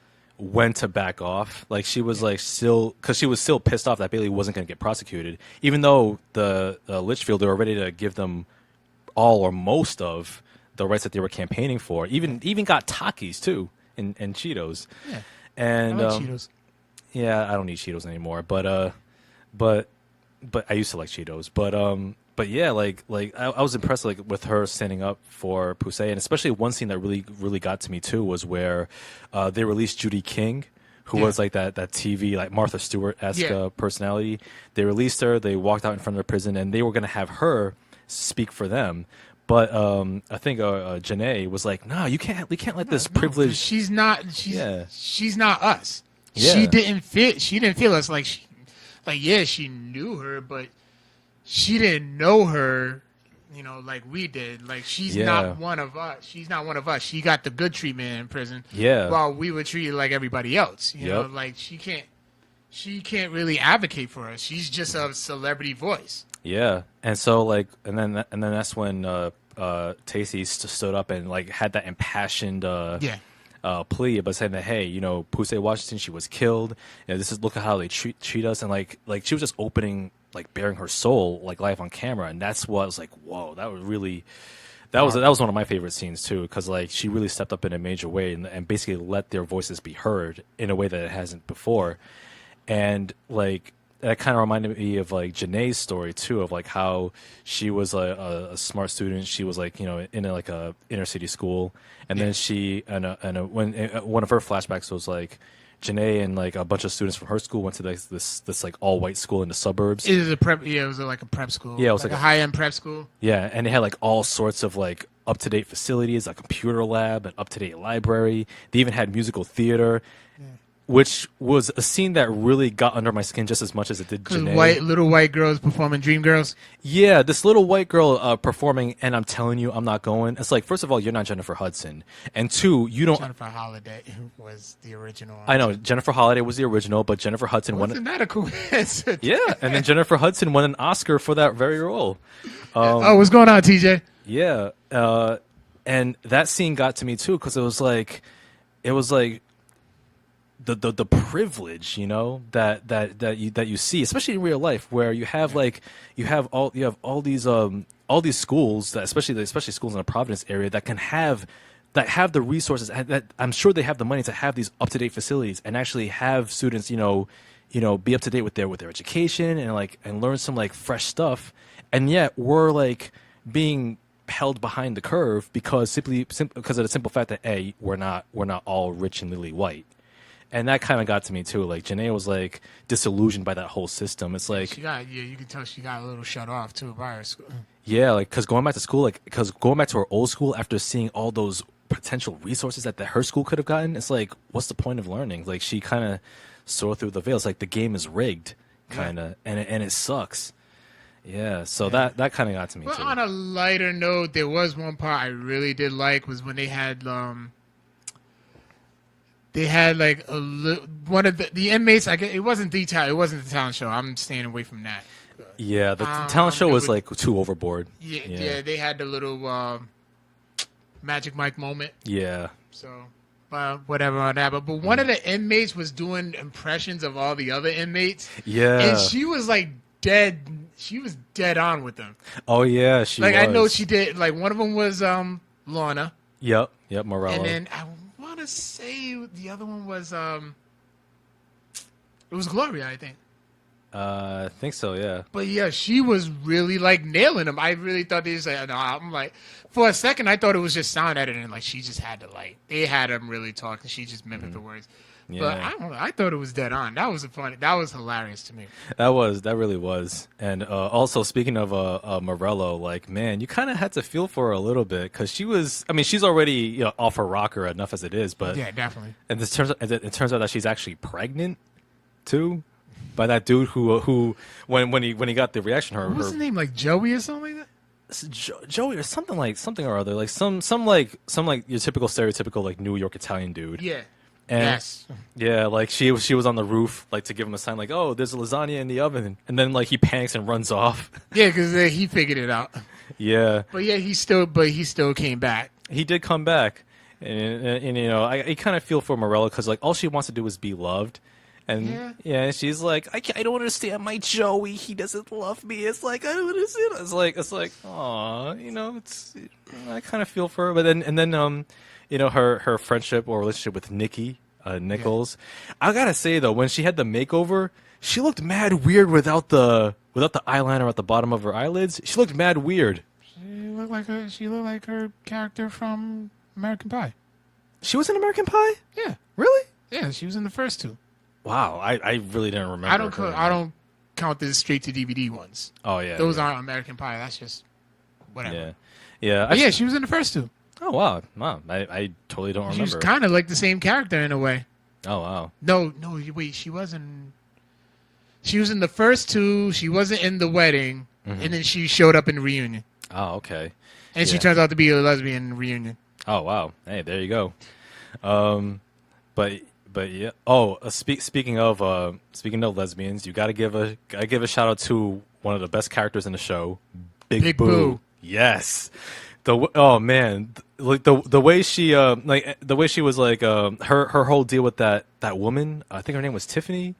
back off. Like she was like still, because she was still pissed off that Bailey wasn't going to get prosecuted, even though the Litchfield, they were ready to give them all or most of the rights that they were campaigning for. Even got Takis too and Cheetos. Yeah. And I like Cheetos. Yeah, I don't eat Cheetos anymore, but I used to like Cheetos. But yeah, like I was impressed like with her standing up for Pusey, and especially one scene that really got to me too was where they released Judy King, who was like that TV like Martha Stewart-esque personality. They released her. They walked out in front of the prison, and they were going to have her speak for them. But I think Janae was like, "No, we can't let this privilege." She's not us. Yeah. She didn't feel us like she knew her, but she didn't know her, like we did. Like she's not one of us. She's not one of us. She got the good treatment in prison. Yeah. While we were treated like everybody else. You know, like she can't really advocate for us. She's just a celebrity voice. Yeah. And so like and then that's when Tacy stood up and like had that impassioned plea about saying that, hey, you know, Pusey Washington, she was killed. You know, this is, look at how they treat us, and like she was just opening, like bearing her soul like live on camera, and that's what I was like, whoa, that was really. That was one of my favorite scenes too, because like she really stepped up in a major way and basically let their voices be heard in a way that it hasn't before, and like that kind of reminded me of like Janae's story too, of like how she was a smart student. She was like, you know, in like a inner city school, and then she when one of her flashbacks was like Janae and like a bunch of students from her school went to this like all white school in the suburbs. It was a prep. Yeah, it was like a prep school. Yeah, it was like a high end prep school. Yeah, and they had like all sorts of like up to date facilities, a computer lab, an up to date library. They even had musical theater, which was a scene that really got under my skin just as much as it did Janae. Little white girls performing Dream Girls. Yeah, this little white girl performing, and I'm telling you, I'm not going. It's like, first of all, you're not Jennifer Hudson, and two, you don't. Jennifer Holliday was the original. I know Jennifer Holliday was the original, but Jennifer Hudson wasn't that a coincidence? Yeah, and then Jennifer Hudson won an Oscar for that very role. What's going on, TJ? Yeah, and that scene got to me too, because it was like the privilege, you know, that you see, especially in real life, where you have all these schools, that especially schools in the Providence area that have the resources, and that I'm sure they have the money to have these up to date facilities and actually have students, you know, be up to date with their education and learn some like fresh stuff, and yet we're like being held behind the curve because because of the simple fact that we're not all rich and lily white. And that kind of got to me too. Like Janae was like disillusioned by that whole system. It's like you can tell she got a little shut off too by her school. Yeah, like because going back to her old school after seeing all those potential resources that her school could have gotten, it's like, what's the point of learning? Like she kind of saw through the veil. It's like the game is rigged, kind of, and it sucks. Yeah, so that kind of got to me too. On a lighter note, there was one part I really did like was when they had like one of the inmates. I guess it wasn't the talent show. I'm staying away from that. Yeah, the talent show was like too overboard. Yeah, they had the little Magic Mike moment. Yeah. So, whatever on that. But one of the inmates was doing impressions of all the other inmates. Yeah. And she was like dead. She was dead on with them. Oh yeah, she like was. I know she did. Like one of them was Lorna. Yep, Morello. And then I want to say the other one was it was Gloria, I think. I think so, yeah. But yeah, she was really like nailing them. I really thought they just like, no, I'm like, for a second I thought it was just sound editing. Like she just had to they had them really talk and she just mimicked the words. Yeah. But I don't know. I thought it was dead on. That was hilarious to me. That really was. And also speaking of Morello, like, man, you kind of had to feel for her a little bit because she's already off her rocker enough as it is. But yeah, definitely. And it turns out that she's actually pregnant too, by that dude who when he got the reaction, what was his name, like Joey or something like that? Joey or something or other, like some like your typical stereotypical like New York Italian dude. Yeah. And, yes. Yeah, like she was on the roof, like to give him a sign, like, oh, there's a lasagna in the oven, and then like he panics and runs off. Yeah, because he figured it out. Yeah. But yeah, he still came back. He did come back, and I kind of feel for Morella because like all she wants to do is be loved, and yeah, she's like, I don't understand my Joey, he doesn't love me. It's like I don't understand. It's like, aw, I kind of feel for her, but then her friendship or relationship with Nikki Nichols. Yeah. I gotta say though, when she had the makeover, she looked mad weird without the eyeliner at the bottom of her eyelids. She looked mad weird. She looked like her character from American Pie. She was in American Pie? Yeah. Really? Yeah, she was in the first two. Wow, I really didn't remember. I don't count the straight to DVD ones. Oh yeah. Those aren't American Pie. That's just whatever. Yeah. Yeah, she was in the first two. Oh wow. I totally don't remember. She was kind of like the same character in a way. Oh wow. No, wait. She was in the first two. She wasn't in the wedding, and then she showed up in the reunion. Oh okay. And she turns out to be a lesbian in the reunion. Oh wow. Hey, there you go. But yeah. Oh, speaking of lesbians, you gotta give a shout out to one of the best characters in the show, Big Boo. Yes. oh man, like the way she like the way she was like her whole deal with that woman. I think her name was Tiffany.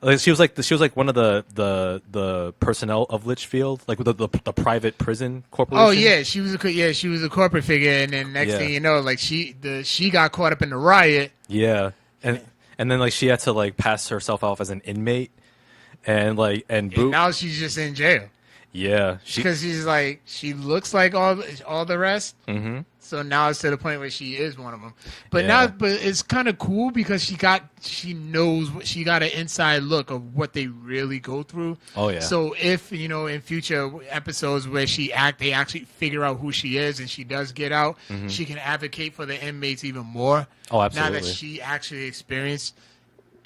Like she was like one of the personnel of Litchfield, like with the private prison corporation. Oh yeah, she was a corporate figure, and then next thing you know, like she got caught up in the riot. Yeah, and then like she had to like pass herself off as an inmate, and Now she's just in jail. Yeah, because she's like she looks like all the rest. Mm-hmm. So now it's to the point where she is one of them. But but it's kind of cool because she got an inside look of what they really go through. Oh yeah. So if in future episodes where they actually figure out who she is and she does get out, she can advocate for the inmates even more. Oh, absolutely. Now that she actually experienced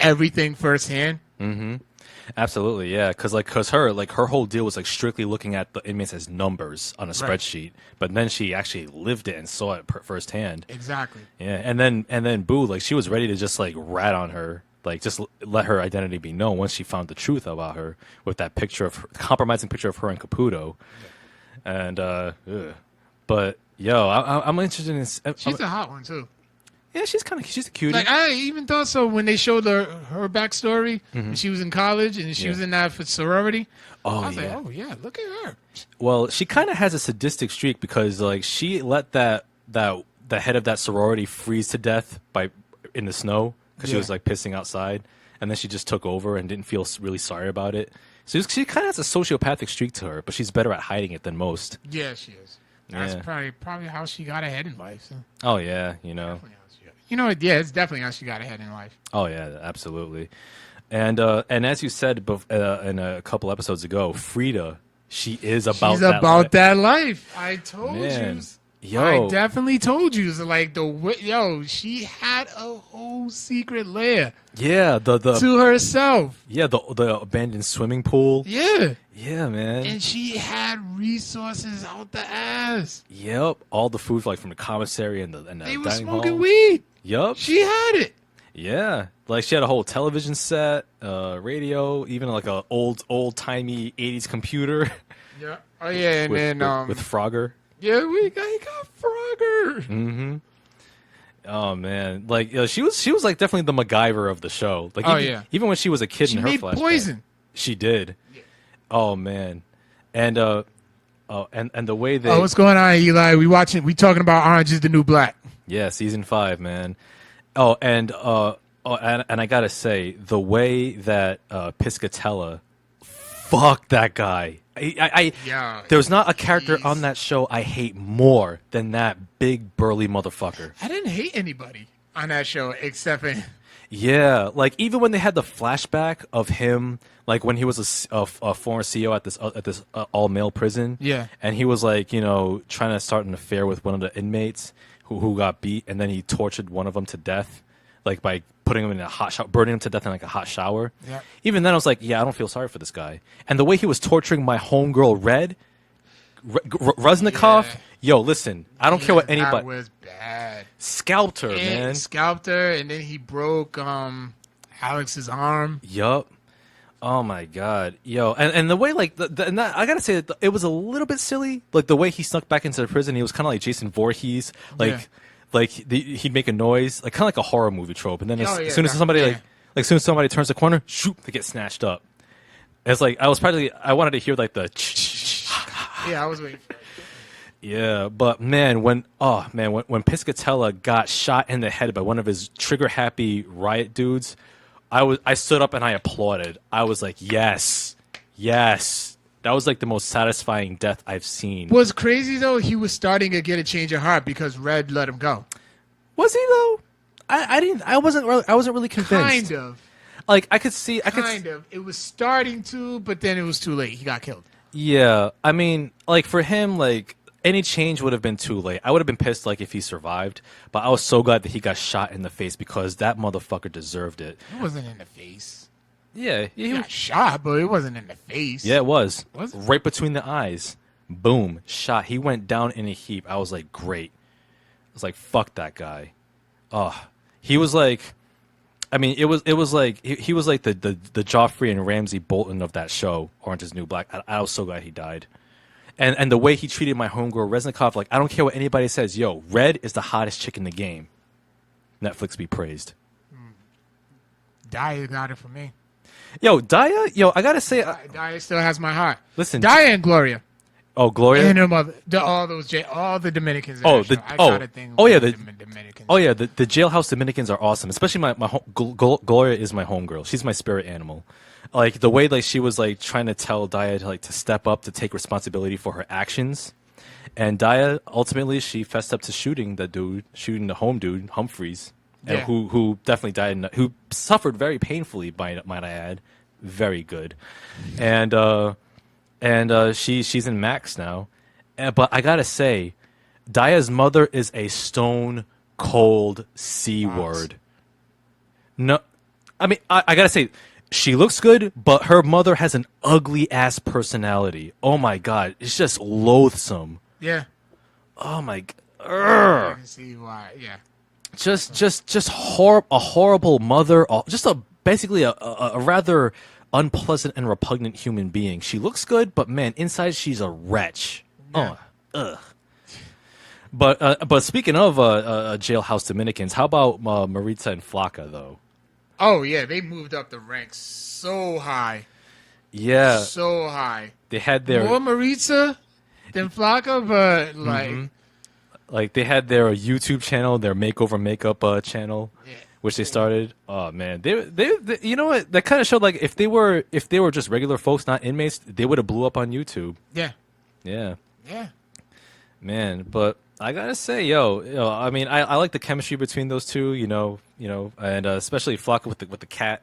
everything firsthand. Mm-hmm. Absolutely, yeah. Because her whole deal was like strictly looking at the inmates as numbers on a spreadsheet, but then she actually lived it and saw it firsthand. Exactly. Yeah, and then Boo, like she was ready to just like rat on her, like just let her identity be known once she found the truth about her with that compromising picture of her and Caputo, and but yo, I'm interested in. She's a hot one too. Yeah, she's a cutie. Like I even thought so when they showed her backstory. When she was in college and she was in that sorority. I was like, oh yeah, look at her. Well, she kind of has a sadistic streak because like she let the head of that sorority freeze to death in the snow because she was like pissing outside, and then she just took over and didn't feel really sorry about it. So she kind of has a sociopathic streak to her, but she's better at hiding it than most. Yeah, she is. That's probably how she got ahead in life. So. Oh yeah, It's definitely how she got ahead in life. Oh yeah, absolutely. And as you said in a couple episodes ago, Frida, she's about that life. I told you. Yo, I definitely told you. So like she had a whole secret lair. Yeah, to herself. Yeah, the abandoned swimming pool. Yeah. Yeah, man. And she had resources out the ass. Yep, all the food like from the commissary and the they were dining smoking hall. Weed. Yep, she had it. Yeah, like she had a whole television set, radio, even like a old timey '80s computer. Yeah. Oh yeah, and with Frogger. Yeah, he got Frogger. Mm-hmm. Oh man, like she was like definitely the MacGyver of the show. Like even when she was a kid in her flashback, poison. She did. Yeah. Oh man, and the way they. Oh, what's going on, Eli? We talking about Orange is the New Black. Yeah, season 5, man. Oh, and I gotta say the way that Piscatella, fuck that guy. There's not a character on that show I hate more than that big burly motherfucker. I didn't hate anybody on that show except for. Yeah, like even when they had the flashback of him, like when he was a former CEO at this all male prison. Yeah, and he was like trying to start an affair with one of the inmates who got beat, and then he tortured one of them to death, like by putting him in a hot shower, burning him to death in like a hot shower. Yeah. Even then, I was like, yeah, I don't feel sorry for this guy. And the way he was torturing my homegirl, Reznikov. Yeah. Yo, listen, I don't care what anybody. That was bad. Scalped her, man. Scalped her, and then he broke Alex's arm. Yup. Oh my god, yo, and the way like I gotta say that it was a little bit silly, like the way he snuck back into the prison. He was kind of like Jason Voorhees, like he'd make a noise, like kind of like a horror movie trope, and then as soon as somebody turns the corner, shoot, they get snatched up. It's like I wanted to hear like the. Yeah, I was waiting for it. Yeah, but man, when Piscatella got shot in the head by one of his trigger happy riot dudes. I stood up and I applauded. I was like, yes. That was like the most satisfying death I've seen. What's crazy though, he was starting to get a change of heart because Red let him go. Was he though? I wasn't really convinced. Kind of. Like I could see. Kind of. It was starting to, but then it was too late. He got killed. Yeah, I mean, like for him, like. Any change would have been too late. I would have been pissed like if he survived, but I was so glad that he got shot in the face because that motherfucker deserved it. It wasn't in the face. Yeah, he got shot, but it wasn't in the face. Yeah, it was. Was it? Right between the eyes. Boom, shot. He went down in a heap. I was like, great. I was like, fuck that guy. Oh, he was like, I mean, it was like he was like the Joffrey and Ramsay Bolton of that show, Orange is the New Black. I was so glad he died. And the way he treated my homegirl Reznikov, like I don't care what anybody says, yo, Red is the hottest chick in the game. Netflix be praised. Daya got it for me. Yo, Daya, I gotta say, Daya still has my heart. Listen, Daya and Gloria. Oh, Gloria and her mother. All the Dominicans. Oh, the Dominicans. The jailhouse Dominicans are awesome. Especially Gloria is my homegirl. She's my spirit animal. Like the way like she was like trying to tell Daya to to step up to take responsibility for her actions, and Daya ultimately she fessed up to shooting the home dude Humphreys. And who definitely died, who suffered very painfully, might I add. Very good. And she's in Max now. But I gotta say, Daya's mother is a stone cold C word. No, I mean, I gotta say, she looks good, but her mother has an ugly ass personality. Oh my god, it's just loathsome. Yeah. Oh my. I can see why. Yeah. Just a horrible mother. Basically a rather unpleasant and repugnant human being. She looks good, but man, inside she's a wretch. Yeah. Ugh. But speaking of jailhouse Dominicans, how about Maritza and Flocka though? Oh yeah, they moved up the ranks so high. Yeah, so high. They had their more Maritza than Flocka, but like. Mm-hmm. Like they had their YouTube channel, their makeover makeup channel, which they started. Oh man, they you know what? That kind of showed like if they were just regular folks, not inmates, they would have blew up on YouTube. Yeah. Man, but I gotta say, I mean, I like the chemistry between those two, and especially Flocka with the cat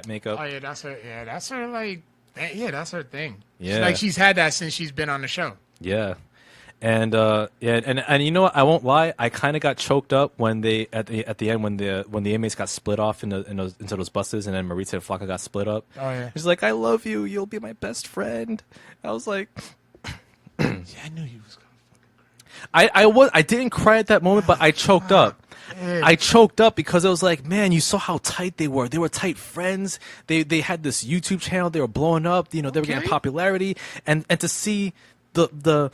makeup. Oh yeah, that's her. Yeah, that's her. Like, that's her thing. Yeah, she's had that since she's been on the show. Yeah. And you know what? I won't lie. I kind of got choked up when they at the end when the inmates got split off into those buses, and then Maritza and Flocka got split up. Oh yeah. She's like, "I love you. You'll be my best friend." I was like, "Yeah, I knew you was gonna fucking cry." I didn't cry at that moment, but I choked up. I choked up because it was like, man, you saw how tight they were. They were tight friends. They had this YouTube channel. They were blowing up. They were getting popularity, and to see the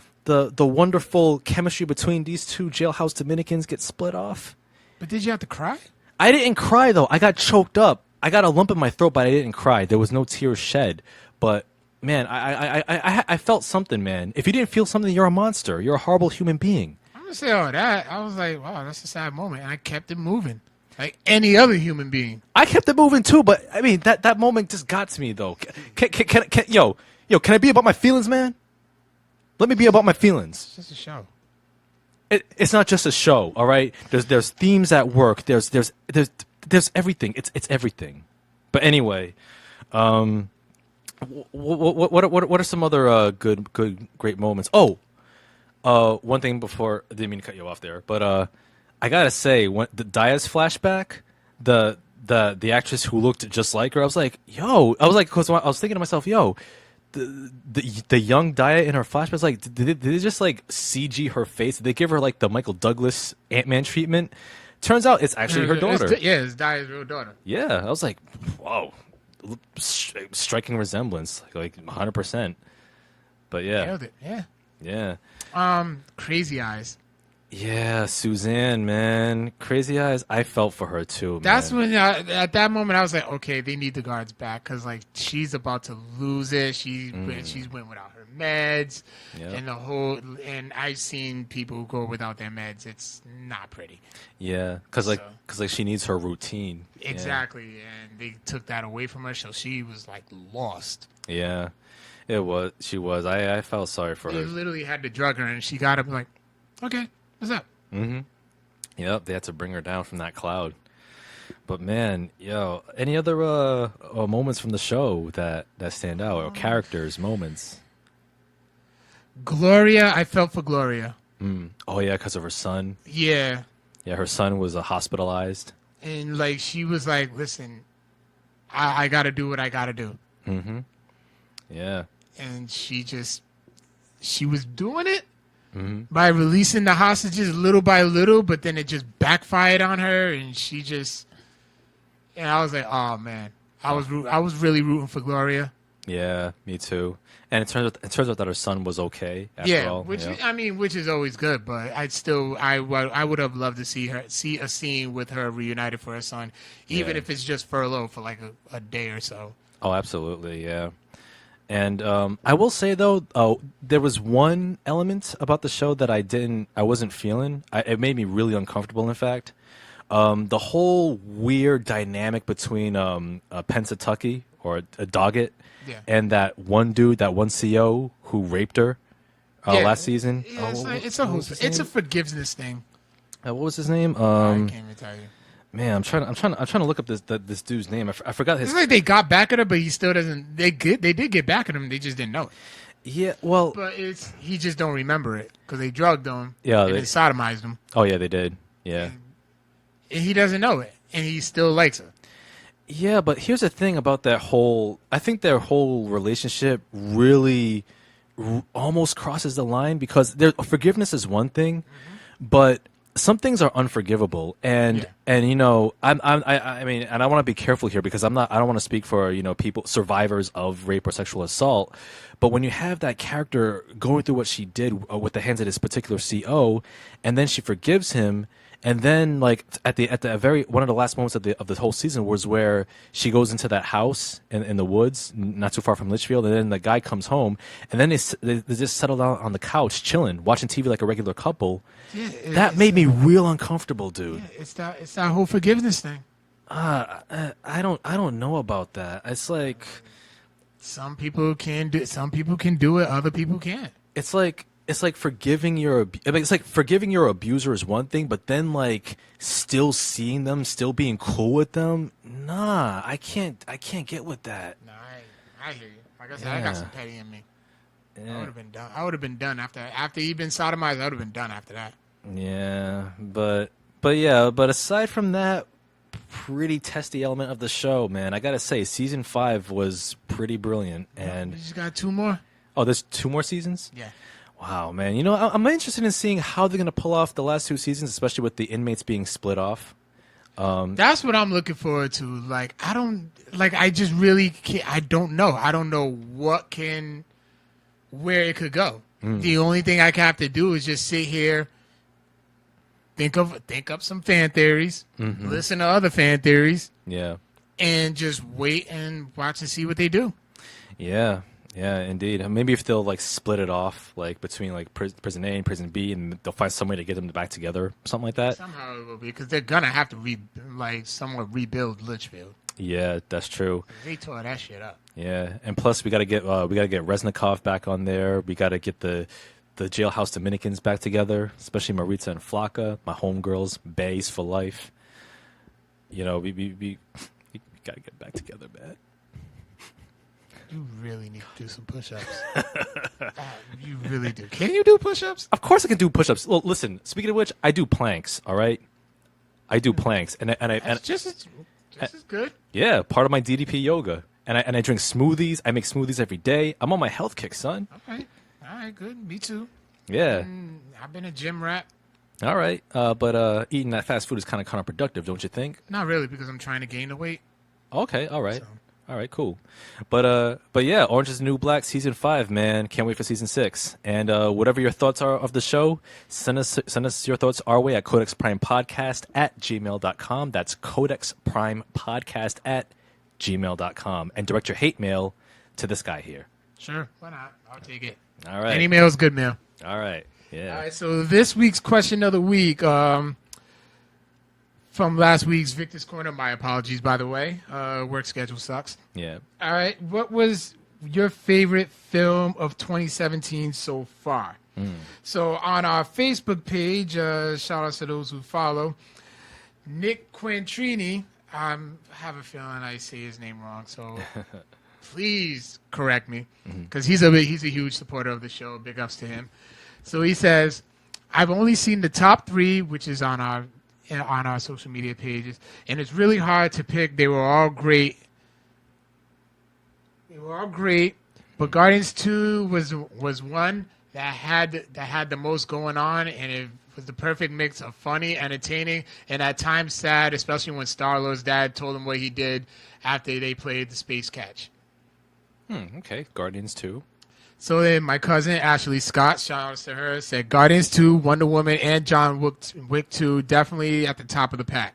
wonderful chemistry between these two jailhouse Dominicans get split off. But did you have to cry? I didn't cry though. I got choked up. I got a lump in my throat, but I didn't cry. There was no tears shed. But man, I felt something, man. If you didn't feel something, you're a monster. You're a horrible human being. I'm gonna say all that. I was like, wow, that's a sad moment, and I kept it moving, like any other human being. I kept it moving too, but I mean that moment just got to me though. Can I be about my feelings, man? Let me be about my feelings. It's just a show. It's not just a show, all right? There's themes at work. There's everything. It's everything. But anyway, what are some other great moments? Oh, one thing before I didn't mean to cut you off there, but I gotta say, when the Daya's flashback, the actress who looked just like her, I was like, because I was thinking to myself, the young Daya in her flashbacks, like, did they just like CG her face? Did they give her like the Michael Douglas Ant-Man treatment? Turns out it's actually her daughter. It's Daya's real daughter. Yeah, I was like, wow, striking resemblance, like 100%. But yeah, nailed it. Yeah. Crazy Eyes. Yeah, Suzanne, man, Crazy Eyes. I felt for her too. That's when at that moment I was like, okay, they need the guards back because like she's about to lose it. She's went without her meds, and I've seen people who go without their meds. It's not pretty. Yeah, because she needs her routine. Exactly, and they took that away from her, so she was like lost. Yeah, it was. She was. I felt sorry for her. They literally had to drug her, and she got up like, okay. What's up? Mm-hmm. Yep, they had to bring her down from that cloud. But man, any other moments from the show that stand out, or characters, moments? Gloria, I felt for Gloria. Oh yeah, because of her son. Yeah. Yeah, her son was hospitalized. And like she was like, listen, I got to do what I got to do. Mm-hmm. Yeah. And she was doing it. Mm-hmm. By releasing the hostages little by little, but then it just backfired on her, and and I was like, oh man, I was really rooting for Gloria. Yeah, me too. And it turns out that her son was okay after all. Which yeah. I mean, which is always good. But I would have loved to see a scene with her reunited for her son, even if it's just furlough for like a day or so. Oh, absolutely, yeah. And I will say though, there was one element about the show that I wasn't feeling. It made me really uncomfortable. In fact, the whole weird dynamic between Pennsatucky or Doggett and that one dude, that one CO who raped her last season. Yeah, it's a forgiveness thing. What was his name? I can't even tell you. Man, I'm trying to look up this dude's name. I forgot his. It's like they got back at him, but he still doesn't. They did get back at him. They just didn't know it. Yeah, well, but he just don't remember it because they drugged him. Yeah, and they sodomized him. Oh yeah, they did. Yeah, and he doesn't know it, and he still likes her. Yeah, but here's the thing about that whole. I think their whole relationship really almost crosses the line because forgiveness is one thing, but some things are unforgivable, and you know, I mean, and I want to be careful here because I don't want to speak for people, survivors of rape or sexual assault, but when you have that character going through what she did with the hands of this particular CO, and then she forgives him, and then like at the very one of the last moments of the whole season was where she goes into that house in the woods, not too far from Litchfield, and then the guy comes home, and then they just settle down on the couch, chilling, watching TV like a regular couple. Yeah, that made me real uncomfortable, dude. Yeah, it's that whole forgiveness thing. I don't know about that. It's like some people can do it, other people can't. It's like forgiving your abuser is one thing, but then like still seeing them, still being cool with them. Nah, I can't get with that. Nah, I hear you. Like I said, I got some petty in me. Yeah. I would have been done after he'd been sodomized. I would have been done after that. Yeah, but aside from that pretty testy element of the show, man, I gotta say season 5 was pretty brilliant. And you just got 2 more. Oh, there's 2 more seasons? Yeah. Wow, man. You know, I'm interested in seeing how they're gonna pull off the last 2 seasons, especially with the inmates being split off. That's what I'm looking forward to. Like, I just really can't. I don't know. I don't know where it could go. The only thing I have to do is just sit here, think up some fan theories, listen to other fan theories, and just wait and watch and see what they do. Yeah, indeed. Maybe if they'll like split it off, like between like prison A and prison B, and they'll find some way to get them back together, something like that. Somehow it will be because they're gonna have to somewhat rebuild Litchfield. Yeah, that's true. They tore that shit up. Yeah, and plus we gotta get Reznikov back on there. We gotta get the Jailhouse Dominicans back together, especially Maritza and Flocka, my homegirls, bays for life. You know, we gotta get back together, man. You really need to do some push-ups. You really do. Can you do push-ups? Of course I can do push-ups. Well, listen, speaking of which, I do planks, all right? I do planks. And just as good. Yeah, part of my DDP yoga. And I drink smoothies. I make smoothies every day. I'm on my health kick, son. Okay. All right, good. Me too. Yeah. I've been a gym rat. All right. But eating that fast food is kind of counterproductive, don't you think? Not really, because I'm trying to gain the weight. Okay, all right. So. All right, cool. But yeah, Orange is the New Black season 5, man. Can't wait for season 6. And whatever your thoughts are of the show, send us your thoughts our way at codexprimepodcast@gmail.com. That's codexprimepodcast@gmail.com. And direct your hate mail to this guy here. Sure, why not? I'll take it. All right. Any mail is good mail. All right. Yeah. All right. So this week's question of the week, from last week's Victor's Corner. My apologies, by the way. Work schedule sucks. Yeah. All right. What was your favorite film of 2017 so far? So on our Facebook page, shout out to those who follow. Nick Quintrini. I have a feeling I say his name wrong, so please correct me, because he's a huge supporter of the show. Big ups to him. So he says, "I've only seen the top 3, which is on our social media pages, and it's really hard to pick. They were all great. But Guardians 2 was one that had the most going on, and it was the perfect mix of funny, entertaining, and at times sad, especially when Star-Lord's dad told him what he did after they played the space catch." Okay, Guardians 2. So then my cousin Ashley Scott, shout out to her, said Guardians 2, Wonder Woman, and John Wick 2 definitely at the top of the pack.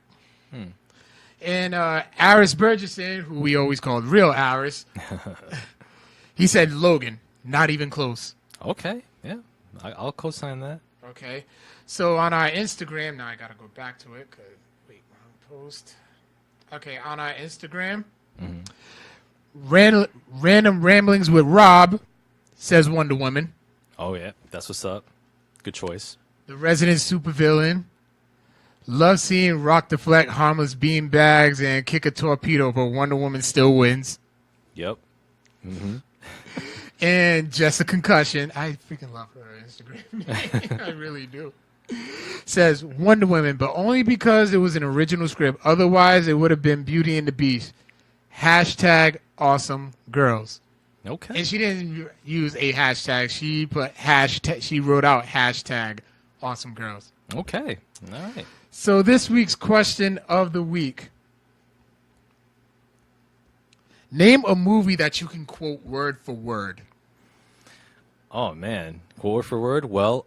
And Aris Burgesson, who we always called Real Aris, he said Logan, not even close. Okay, yeah, I'll co-sign that. Okay, so on our Instagram, now I gotta go back to it, because, wait, wrong post. Okay, on our Instagram, Random Ramblings with Rob says Wonder Woman. Oh, yeah, that's what's up. Good choice. The Resident Supervillain. Love seeing Rock deflect harmless bean bags and kick a torpedo, but Wonder Woman still wins. Yep. And just a concussion. I freaking love her Instagram. I really do. Says Wonder Woman, but only because it was an original script. Otherwise, it would have been Beauty and the Beast. Hashtag awesome girls. Okay. And she didn't use a hashtag. She put hashtag. She wrote out hashtag awesome girls. Okay. All right. So this week's question of the week. Name a movie that you can quote word for word. Oh, man. Word for word? Well,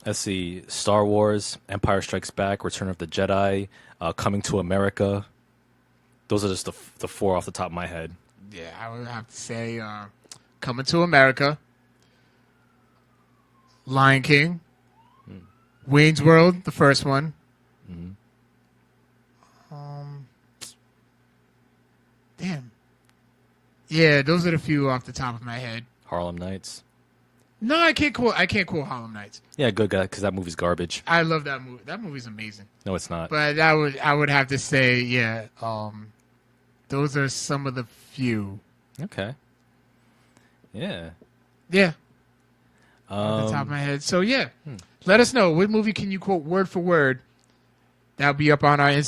let's see. Star Wars, Empire Strikes Back, Return of the Jedi, Coming to America. Those are just the four off the top of my head. Yeah, I would have to say Coming to America, Lion King, Wayne's World, the first one. Damn. Yeah, those are the few off the top of my head. Harlem Nights. No, I can't quote Harlem Nights. Yeah, good guy, because that movie's garbage. I love that movie. That movie's amazing. No, it's not. But I would have to say, yeah, those are some of the few. Okay. Yeah. Yeah. Off the top of my head. So yeah, let us know what movie can you quote word for word. That'll be up on our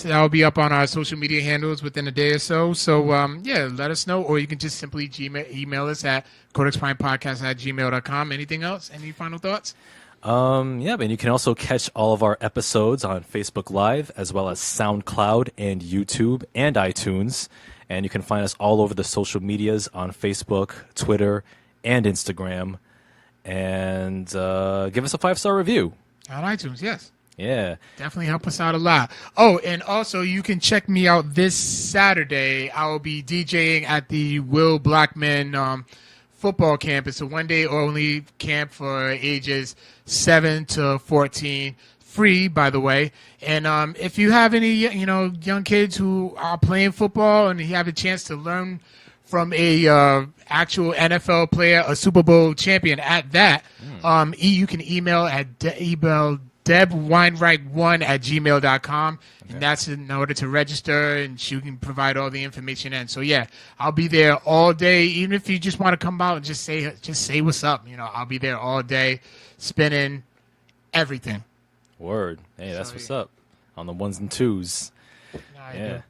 social media handles within a day or so. So yeah, let us know, or you can just simply email us at codexprimepodcast@gmail.com. Anything else? Any final thoughts? Yeah, and you can also catch all of our episodes on Facebook Live, as well as SoundCloud and YouTube and iTunes. And you can find us all over the social medias on Facebook, Twitter, and Instagram. And give us a 5-star review. On iTunes, yes. Yeah. Definitely help us out a lot. Oh, and also you can check me out this Saturday. I will be DJing at the Will Blackman football camp. It's a one-day only camp for ages 7 to 14. Free, by the way. And if you have any, young kids who are playing football and you have a chance to learn from a actual NFL player, a Super Bowl champion at that, you can email at debweinreich1@gmail.com, and that's in order to register, and she can provide all the information in. So yeah, I'll be there all day. Even if you just want to come out and just say what's up, I'll be there all day, spinning everything. Word. Hey, that's what's up on the ones and twos. Yeah.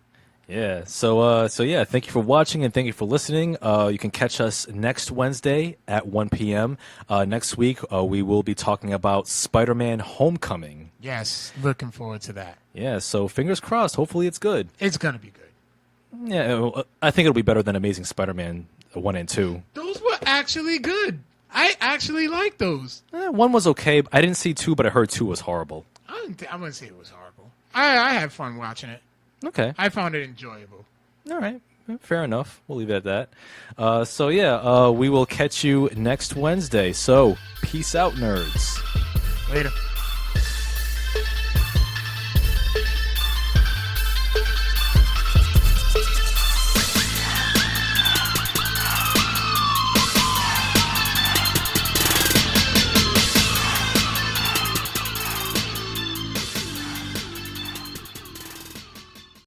Yeah. So yeah, thank you for watching and thank you for listening. You can catch us next Wednesday at 1 p.m. Next week, we will be talking about Spider-Man Homecoming. Yes, looking forward to that. Yeah, so fingers crossed. Hopefully it's good. It's going to be good. Yeah, I think it'll be better than Amazing Spider-Man 1 and 2. Those were actually good. I actually like those. 1 was okay. I didn't see 2, but I heard 2 was horrible. I'm going to say it was horrible. I had fun watching it. Okay. I found it enjoyable. All right. Fair enough. We'll leave it at that. So, yeah, we will catch you next Wednesday. So, peace out, nerds. Later.